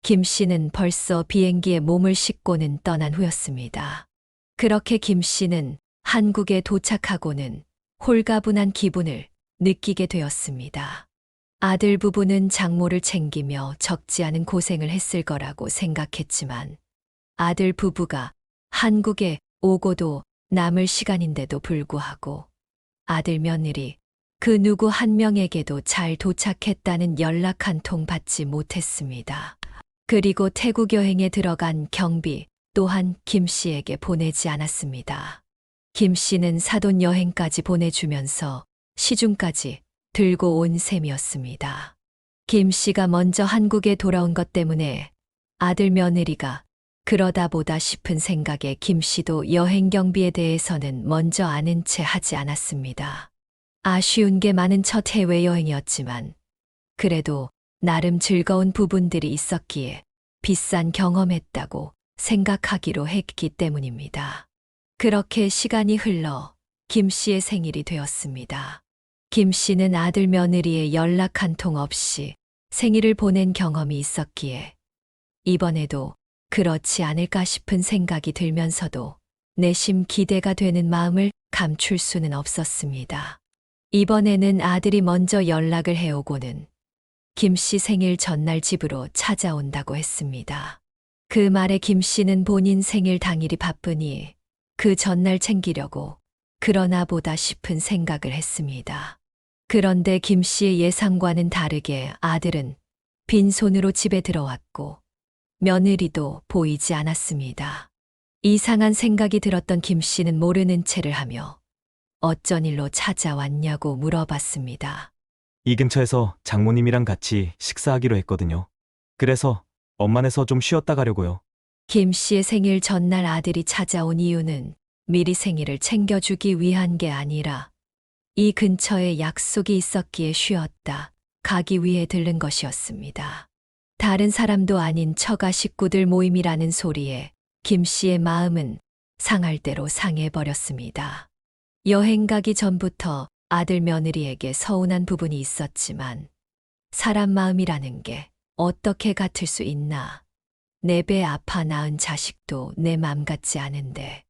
김 씨는 벌써 비행기에 몸을 싣고는 떠난 후였습니다. 그렇게 김 씨는 한국에 도착하고는 홀가분한 기분을 느끼게 되었습니다. 아들 부부는 장모를 챙기며 적지 않은 고생을 했을 거라고 생각했지만 아들 부부가 한국에 오고도 남을 시간인데도 불구하고 아들 며느리 그 누구 한 명에게도 잘 도착했다는 연락 한 통 받지 못했습니다. 그리고 태국 여행에 들어간 경비 또한 김 씨에게 보내지 않았습니다. 김 씨는 사돈 여행까지 보내주면서 시중까지 들고 온 셈이었습니다. 김 씨가 먼저 한국에 돌아온 것 때문에 아들 며느리가 그러다 보다 싶은 생각에 김 씨도 여행 경비에 대해서는 먼저 아는 채 하지 않았습니다. 아쉬운 게 많은 첫 해외여행이었지만 그래도 나름 즐거운 부분들이 있었기에 비싼 경험했다고 생각하기로 했기 때문입니다. 그렇게 시간이 흘러 김 씨의 생일이 되었습니다. 김 씨는 아들 며느리의 연락 한 통 없이 생일을 보낸 경험이 있었기에 이번에도 그렇지 않을까 싶은 생각이 들면서도 내심 기대가 되는 마음을 감출 수는 없었습니다. 이번에는 아들이 먼저 연락을 해오고는 김 씨 생일 전날 집으로 찾아온다고 했습니다. 그 말에 김 씨는 본인 생일 당일이 바쁘니 그 전날 챙기려고 그러나 보다 싶은 생각을 했습니다. 그런데 김 씨의 예상과는 다르게 아들은 빈손으로 집에 들어왔고 며느리도 보이지 않았습니다. 이상한 생각이 들었던 김 씨는 모르는 체를 하며 어쩐 일로 찾아왔냐고 물어봤습니다. 이 근처에서 장모님이랑 같이 식사하기로 했거든요. 그래서 엄마네서 좀 쉬었다 가려고요. 김 씨의 생일 전날 아들이 찾아온 이유는 미리 생일을 챙겨주기 위한 게 아니라 이 근처에 약속이 있었기에 쉬었다 가기 위해 들른 것이었습니다. 다른 사람도 아닌 처가 식구들 모임이라는 소리에 김 씨의 마음은 상할 대로 상해버렸습니다. 여행 가기 전부터 아들 며느리에게 서운한 부분이 있었지만 사람 마음이라는 게 어떻게 같을 수 있나. 내 배 아파 낳은 자식도 내 맘 같지 않은데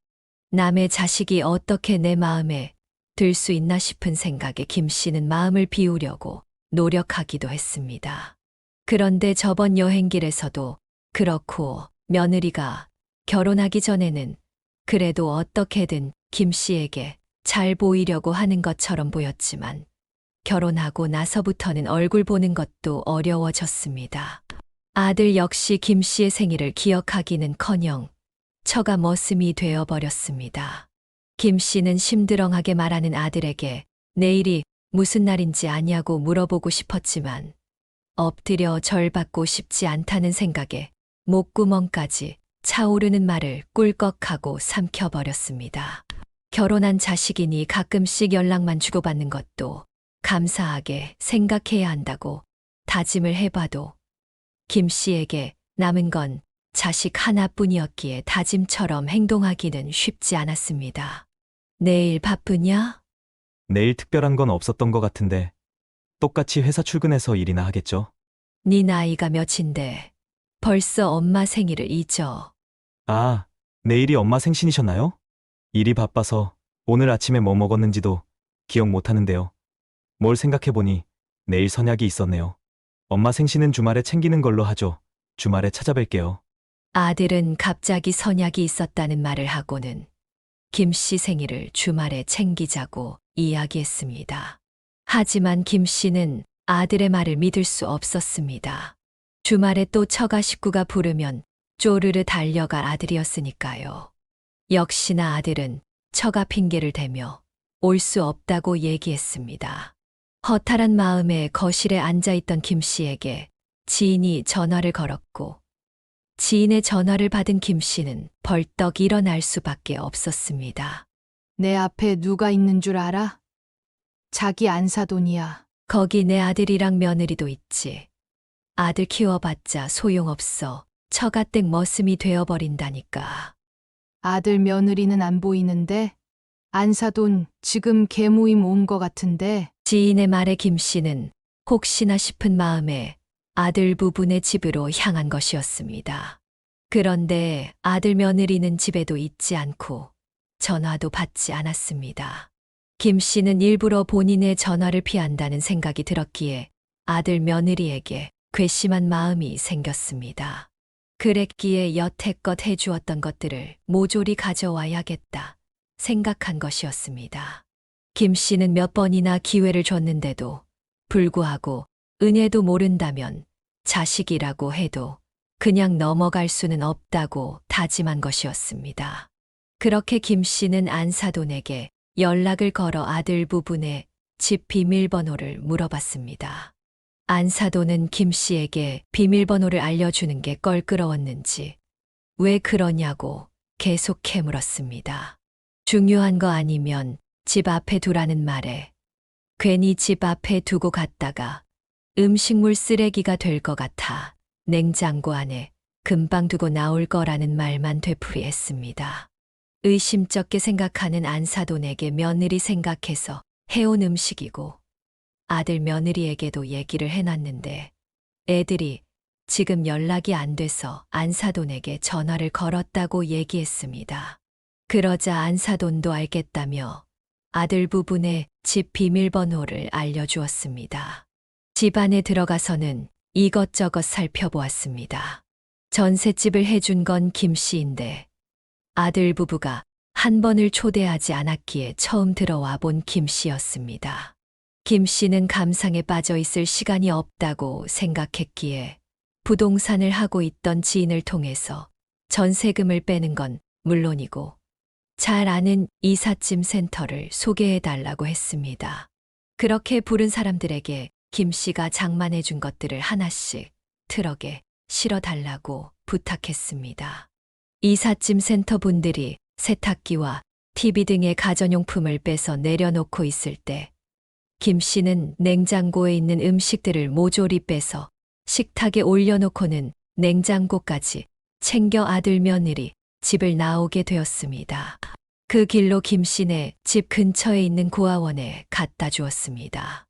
남의 자식이 어떻게 내 마음에 들 수 있나 싶은 생각에 김 씨는 마음을 비우려고 노력하기도 했습니다. 그런데 저번 여행길에서도 그렇고 며느리가 결혼하기 전에는 그래도 어떻게든 김 씨에게 잘 보이려고 하는 것처럼 보였지만 결혼하고 나서부터는 얼굴 보는 것도 어려워졌습니다. 아들 역시 김 씨의 생일을 기억하기는커녕 처가 머슴이 되어버렸습니다. 김 씨는 심드렁하게 말하는 아들에게 내일이 무슨 날인지 아냐고 물어보고 싶었지만 엎드려 절 받고 싶지 않다는 생각에 목구멍까지 차오르는 말을 꿀꺽하고 삼켜버렸습니다. 결혼한 자식이니 가끔씩 연락만 주고받는 것도 감사하게 생각해야 한다고 다짐을 해봐도 김 씨에게 남은 건 자식 하나뿐이었기에 다짐처럼 행동하기는 쉽지 않았습니다. 내일 바쁘냐? 내일 특별한 건 없었던 것 같은데 똑같이 회사 출근해서 일이나 하겠죠? 네 나이가 몇인데 벌써 엄마 생일을 잊어. 아, 내일이 엄마 생신이셨나요? 일이 바빠서 오늘 아침에 뭐 먹었는지도 기억 못 하는데요. 뭘 생각해보니 내일 선약이 있었네요. 엄마 생신은 주말에 챙기는 걸로 하죠. 주말에 찾아뵐게요. 아들은 갑자기 선약이 있었다는 말을 하고는 김 씨 생일을 주말에 챙기자고 이야기했습니다. 하지만 김 씨는 아들의 말을 믿을 수 없었습니다. 주말에 또 처가 식구가 부르면 쪼르르 달려갈 아들이었으니까요. 역시나 아들은 처가 핑계를 대며 올 수 없다고 얘기했습니다. 허탈한 마음에 거실에 앉아있던 김 씨에게 지인이 전화를 걸었고 지인의 전화를 받은 김 씨는 벌떡 일어날 수밖에 없었습니다. 내 앞에 누가 있는 줄 알아? 자기 안사돈이야. 거기 내 아들이랑 며느리도 있지. 아들 키워봤자 소용없어. 처가댁 머슴이 되어버린다니까. 아들 며느리는 안 보이는데 안사돈 지금 개모임 온 거 같은데. 지인의 말에 김 씨는 혹시나 싶은 마음에 아들 부부네 집으로 향한 것이었습니다. 그런데 아들 며느리는 집에도 있지 않고 전화도 받지 않았습니다. 김 씨는 일부러 본인의 전화를 피한다는 생각이 들었기에 아들 며느리에게 괘씸한 마음이 생겼습니다. 그랬기에 여태껏 해주었던 것들을 모조리 가져와야겠다 생각한 것이었습니다. 김 씨는 몇 번이나 기회를 줬는데도 불구하고 은혜도 모른다면 자식이라고 해도 그냥 넘어갈 수는 없다고 다짐한 것이었습니다. 그렇게 김 씨는 안사돈에게 연락을 걸어 아들 부분의 집 비밀번호를 물어봤습니다. 안사돈은 김 씨에게 비밀번호를 알려주는 게 껄끄러웠는지 왜 그러냐고 계속 캐물었습니다. 중요한 거 아니면 집 앞에 두라는 말에 괜히 집 앞에 두고 갔다가 음식물 쓰레기가 될 것 같아 냉장고 안에 금방 두고 나올 거라는 말만 되풀이했습니다. 의심쩍게 생각하는 안사돈에게 며느리 생각해서 해온 음식이고 아들 며느리에게도 얘기를 해놨는데 애들이 지금 연락이 안 돼서 안사돈에게 전화를 걸었다고 얘기했습니다. 그러자 안사돈도 알겠다며 아들 부분의 집 비밀번호를 알려주었습니다. 집 안에 들어가서는 이것저것 살펴보았습니다. 전셋집을 해준 건 김 씨인데 아들 부부가 한 번을 초대하지 않았기에 처음 들어와 본 김 씨였습니다. 김 씨는 감상에 빠져 있을 시간이 없다고 생각했기에 부동산을 하고 있던 지인을 통해서 전세금을 빼는 건 물론이고 잘 아는 이삿짐 센터를 소개해달라고 했습니다. 그렇게 부른 사람들에게 김 씨가 장만해 준 것들을 하나씩 트럭에 실어달라고 부탁했습니다. 이삿짐 센터 분들이 세탁기와 TV 등의 가전용품을 빼서 내려놓고 있을 때 김 씨는 냉장고에 있는 음식들을 모조리 빼서 식탁에 올려놓고는 냉장고까지 챙겨 아들 며느리 집을 나오게 되었습니다. 그 길로 김씨네 집 근처에 있는 고아원에 갖다 주었습니다.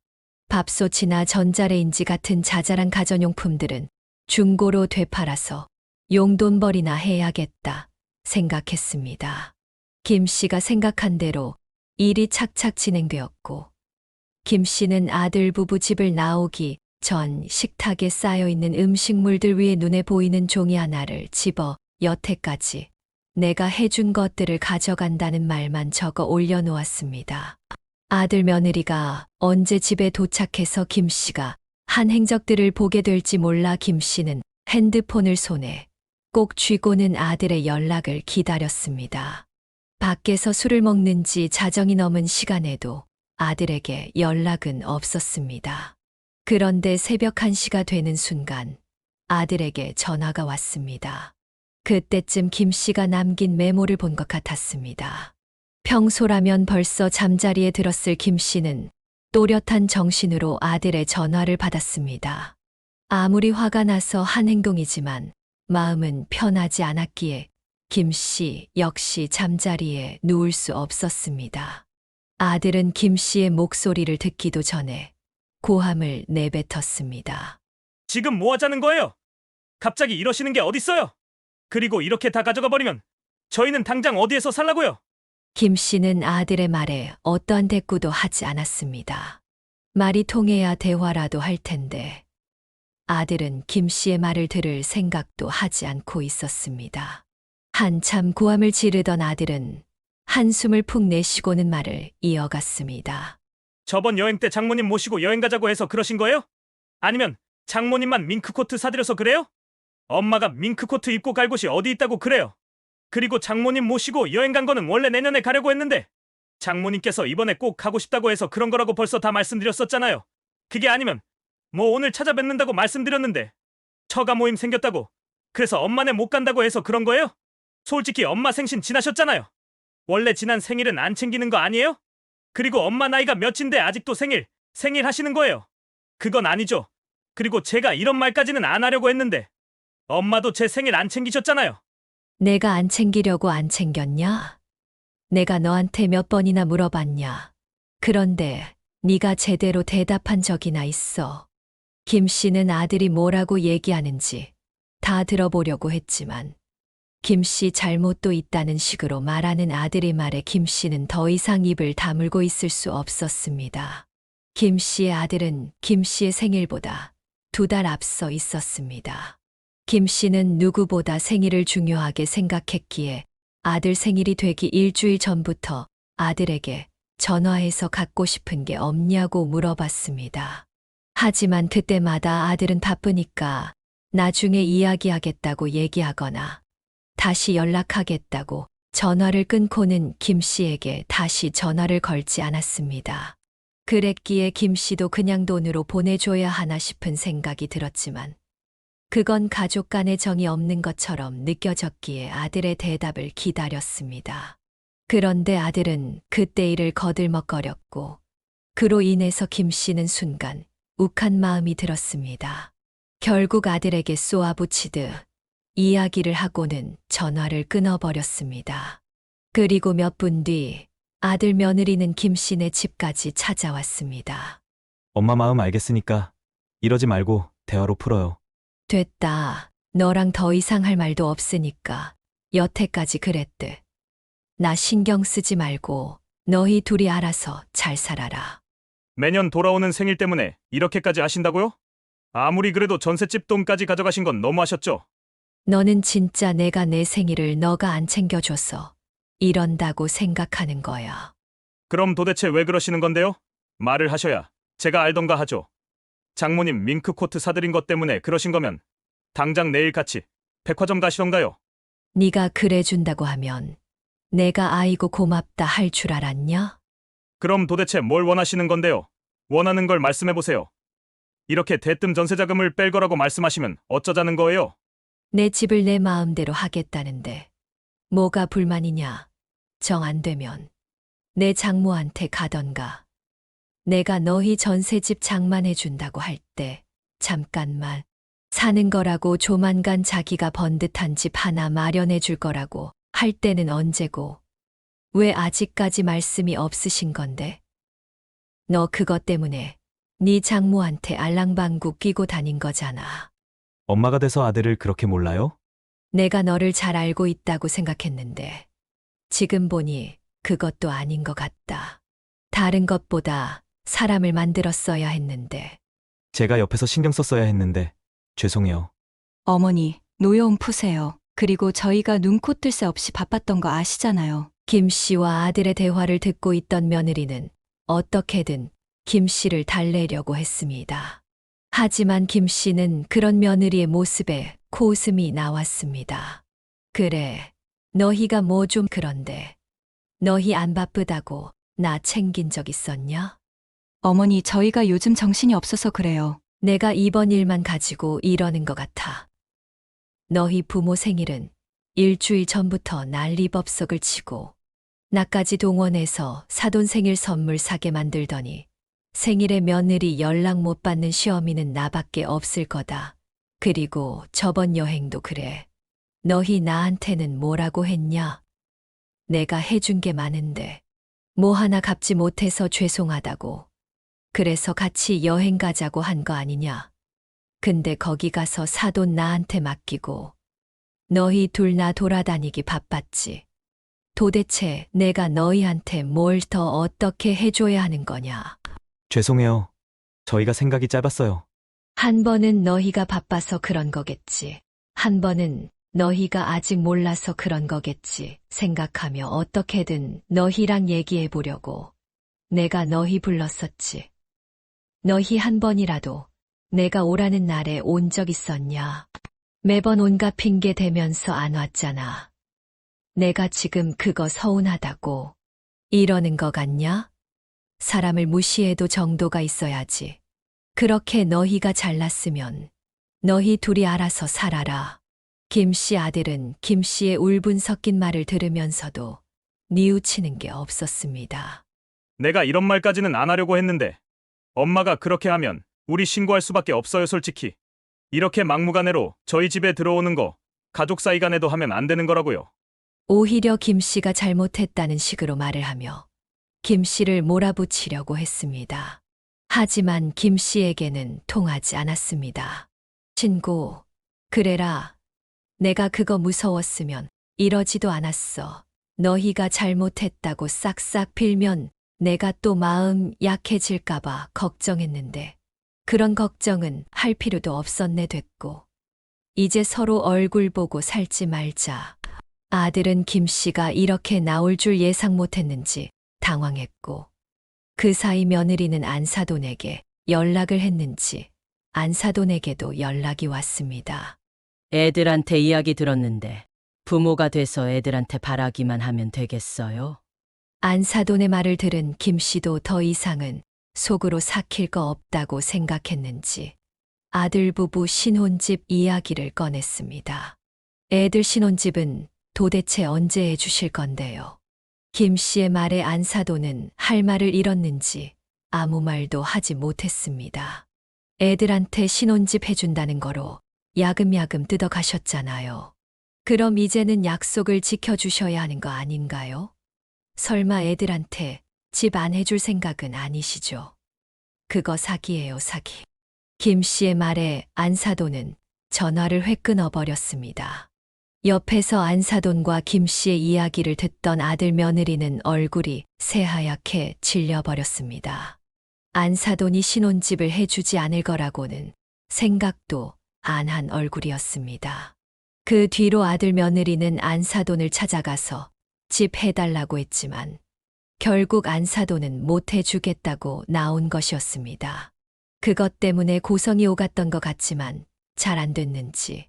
밥솥이나 전자레인지 같은 자잘한 가전용품들은 중고로 되팔아서 용돈벌이나 해야겠다 생각했습니다. 김씨가 생각한 대로 일이 착착 진행되었고, 김씨는 아들 부부 집을 나오기 전 식탁에 쌓여있는 음식물들 위에 눈에 보이는 종이 하나를 집어 여태까지 내가 해준 것들을 가져간다는 말만 적어 올려놓았습니다. 아들 며느리가 언제 집에 도착해서 김씨가 한 행적들을 보게 될지 몰라 김씨는 핸드폰을 손에 꼭 쥐고는 아들의 연락을 기다렸습니다. 밖에서 술을 먹는지 자정이 넘은 시간에도 아들에게 연락은 없었습니다. 그런데 새벽 1시가 되는 순간 아들에게 전화가 왔습니다. 그때쯤 김씨가 남긴 메모를 본 것 같았습니다. 평소라면 벌써 잠자리에 들었을 김씨는 또렷한 정신으로 아들의 전화를 받았습니다. 아무리 화가 나서 한 행동이지만 마음은 편하지 않았기에 김씨 역시 잠자리에 누울 수 없었습니다. 아들은 김씨의 목소리를 듣기도 전에 고함을 내뱉었습니다. 지금 뭐 하자는 거예요? 갑자기 이러시는 게 어딨어요? 그리고 이렇게 다 가져가 버리면 저희는 당장 어디에서 살라고요? 김씨는 아들의 말에 어떠한 대꾸도 하지 않았습니다. 말이 통해야 대화라도 할 텐데 아들은 김씨의 말을 들을 생각도 하지 않고 있었습니다. 한참 고함을 지르던 아들은 한숨을 푹 내쉬고는 말을 이어갔습니다. 저번 여행 때 장모님 모시고 여행 가자고 해서 그러신 거예요? 아니면 장모님만 밍크코트 사드려서 그래요? 엄마가 밍크코트 입고 갈 곳이 어디 있다고 그래요? 그리고 장모님 모시고 여행 간 거는 원래 내년에 가려고 했는데 장모님께서 이번에 꼭 가고 싶다고 해서 그런 거라고 벌써 다 말씀드렸었잖아요. 그게 아니면 뭐 오늘 찾아뵙는다고 말씀드렸는데 처가 모임 생겼다고 그래서 엄마네 못 간다고 해서 그런 거예요? 솔직히 엄마 생신 지나셨잖아요. 원래 지난 생일은 안 챙기는 거 아니에요? 그리고 엄마 나이가 몇인데 아직도 생일 하시는 거예요. 그건 아니죠. 그리고 제가 이런 말까지는 안 하려고 했는데 엄마도 제 생일 안 챙기셨잖아요. 내가 안 챙기려고 안 챙겼냐? 내가 너한테 몇 번이나 물어봤냐? 그런데 네가 제대로 대답한 적이나 있어. 김씨는 아들이 뭐라고 얘기하는지 다 들어보려고 했지만 김씨 잘못도 있다는 식으로 말하는 아들의 말에 김씨는 더 이상 입을 다물고 있을 수 없었습니다. 김씨의 아들은 김씨의 생일보다 2달 앞서 있었습니다. 김씨는 누구보다 생일을 중요하게 생각했기에 아들 생일이 되기 일주일 전부터 아들에게 전화해서 갖고 싶은 게 없냐고 물어봤습니다. 하지만 그때마다 아들은 바쁘니까 나중에 이야기하겠다고 얘기하거나 다시 연락하겠다고 전화를 끊고는 김씨에게 다시 전화를 걸지 않았습니다. 그랬기에 김씨도 그냥 돈으로 보내줘야 하나 싶은 생각이 들었지만 그건 가족 간의 정이 없는 것처럼 느껴졌기에 아들의 대답을 기다렸습니다. 그런데 아들은 그때 일을 거들먹거렸고 그로 인해서 김씨는 순간 욱한 마음이 들었습니다. 결국 아들에게 쏘아붙이듯 이야기를 하고는 전화를 끊어버렸습니다. 그리고 몇 분 뒤 아들 며느리는 김씨네 집까지 찾아왔습니다. 엄마 마음 알겠으니까 이러지 말고 대화로 풀어요. 됐다. 너랑 더 이상 할 말도 없으니까 여태까지 그랬듯. 나 신경 쓰지 말고 너희 둘이 알아서 잘 살아라. 매년 돌아오는 생일 때문에 이렇게까지 하신다고요? 아무리 그래도 전셋집 돈까지 가져가신 건 너무하셨죠? 너는 진짜 내가 내 생일을 너가 안 챙겨줘서 이런다고 생각하는 거야. 그럼 도대체 왜 그러시는 건데요? 말을 하셔야 제가 알던가 하죠. 장모님 밍크코트 사드린 것 때문에 그러신 거면 당장 내일 같이 백화점 가시던가요. 네가 그래준다고 하면 내가 아이고 고맙다 할 줄 알았냐? 그럼 도대체 뭘 원하시는 건데요? 원하는 걸 말씀해보세요. 이렇게 대뜸 전세자금을 뺄 거라고 말씀하시면 어쩌자는 거예요? 내 집을 내 마음대로 하겠다는데 뭐가 불만이냐? 정 안 되면 내 장모한테 가던가. 내가 너희 전세집 장만해준다고 할 때 잠깐만 사는 거라고 조만간 자기가 번 듯한 집 하나 마련해 줄 거라고 할 때는 언제고, 왜 아직까지 말씀이 없으신 건데? 너 그것 때문에 네 장모한테 알랑방구 끼고 다닌 거잖아. 엄마가 돼서 아들을 그렇게 몰라요? 내가 너를 잘 알고 있다고 생각했는데, 지금 보니 그것도 아닌 것 같다. 다른 것보다 사람을 만들었어야 했는데, 제가 옆에서 신경 썼어야 했는데 죄송해요. 어머니, 노여움 푸세요. 그리고 저희가 눈코 뜰 새 없이 바빴던 거 아시잖아요. 김 씨와 아들의 대화를 듣고 있던 며느리는 어떻게든 김 씨를 달래려고 했습니다. 하지만 김 씨는 그런 며느리의 모습에 코웃음이 나왔습니다. 그래, 너희가 뭐 좀 그런데, 너희 안 바쁘다고 나 챙긴 적 있었냐? 어머니, 저희가 요즘 정신이 없어서 그래요. 내가 이번 일만 가지고 이러는 것 같아. 너희 부모 생일은 일주일 전부터 난리법석을 치고 나까지 동원해서 사돈 생일 선물 사게 만들더니 생일에 며느리 연락 못 받는 시어미는 나밖에 없을 거다. 그리고 저번 여행도 그래. 너희 나한테는 뭐라고 했냐? 내가 해준 게 많은데 뭐 하나 갚지 못해서 죄송하다고. 그래서 같이 여행 가자고 한 거 아니냐? 근데 거기 가서 사돈 나한테 맡기고 너희 둘 나 돌아다니기 바빴지. 도대체 내가 너희한테 뭘 더 어떻게 해줘야 하는 거냐? 죄송해요. 저희가 생각이 짧았어요. 한 번은 너희가 바빠서 그런 거겠지. 한 번은 너희가 아직 몰라서 그런 거겠지. 생각하며 어떻게든 너희랑 얘기해 보려고 내가 너희 불렀었지. 너희 한 번이라도 내가 오라는 날에 온 적 있었냐? 매번 온갖 핑계 대면서 안 왔잖아. 내가 지금 그거 서운하다고 이러는 거 같냐? 사람을 무시해도 정도가 있어야지. 그렇게 너희가 잘났으면 너희 둘이 알아서 살아라. 김 씨 아들은 김 씨의 울분 섞인 말을 들으면서도 뉘우치는 게 없었습니다. 내가 이런 말까지는 안 하려고 했는데 엄마가 그렇게 하면 우리 신고할 수밖에 없어요, 솔직히. 이렇게 막무가내로 저희 집에 들어오는 거 가족 사이 간에도 하면 안 되는 거라고요. 오히려 김 씨가 잘못했다는 식으로 말을 하며 김 씨를 몰아붙이려고 했습니다. 하지만 김 씨에게는 통하지 않았습니다. 친구, 그래라. 내가 그거 무서웠으면 이러지도 않았어. 너희가 잘못했다고 싹싹 빌면 내가 또 마음 약해질까봐 걱정했는데 그런 걱정은 할 필요도 없었네 됐고. 이제 서로 얼굴 보고 살지 말자. 아들은 김 씨가 이렇게 나올 줄 예상 못했는지 당황했고 그 사이 며느리는 안사돈에게 연락을 했는지 안사돈에게도 연락이 왔습니다. 애들한테 이야기 들었는데 부모가 돼서 애들한테 바라기만 하면 되겠어요? 안사돈의 말을 들은 김 씨도 더 이상은 속으로 삭힐 거 없다고 생각했는지 아들 부부 신혼집 이야기를 꺼냈습니다. 애들 신혼집은 도대체 언제 해주실 건데요? 김 씨의 말에 안사돈은 할 말을 잃었는지 아무 말도 하지 못했습니다. 애들한테 신혼집 해준다는 거로 야금야금 뜯어가셨잖아요. 그럼 이제는 약속을 지켜주셔야 하는 거 아닌가요? 설마 애들한테 집 안 해줄 생각은 아니시죠? 그거 사기예요, 사기. 김 씨의 말에 안사돈은 전화를 회 끊어버렸습니다. 옆에서 안사돈과 김 씨의 이야기를 듣던 아들 며느리는 얼굴이 새하얗게 질려버렸습니다. 안사돈이 신혼집을 해주지 않을 거라고는 생각도 안 한 얼굴이었습니다. 그 뒤로 아들 며느리는 안사돈을 찾아가서 집 해달라고 했지만 결국 안사돈은 못 해주겠다고 나온 것이었습니다. 그것 때문에 고성이 오갔던 것 같지만 잘 안 됐는지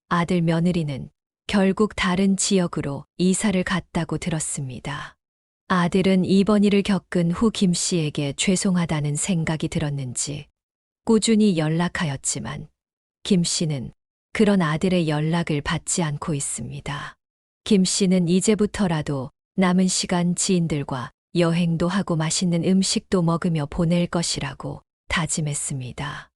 아들 며느리는 결국 다른 지역으로 이사를 갔다고 들었습니다. 아들은 이번 일을 겪은 후 김 씨에게 죄송하다는 생각이 들었는지 꾸준히 연락하였지만 김 씨는 그런 아들의 연락을 받지 않고 있습니다. 김 씨는 이제부터라도 남은 시간 지인들과 여행도 하고 맛있는 음식도 먹으며 보낼 것이라고 다짐했습니다.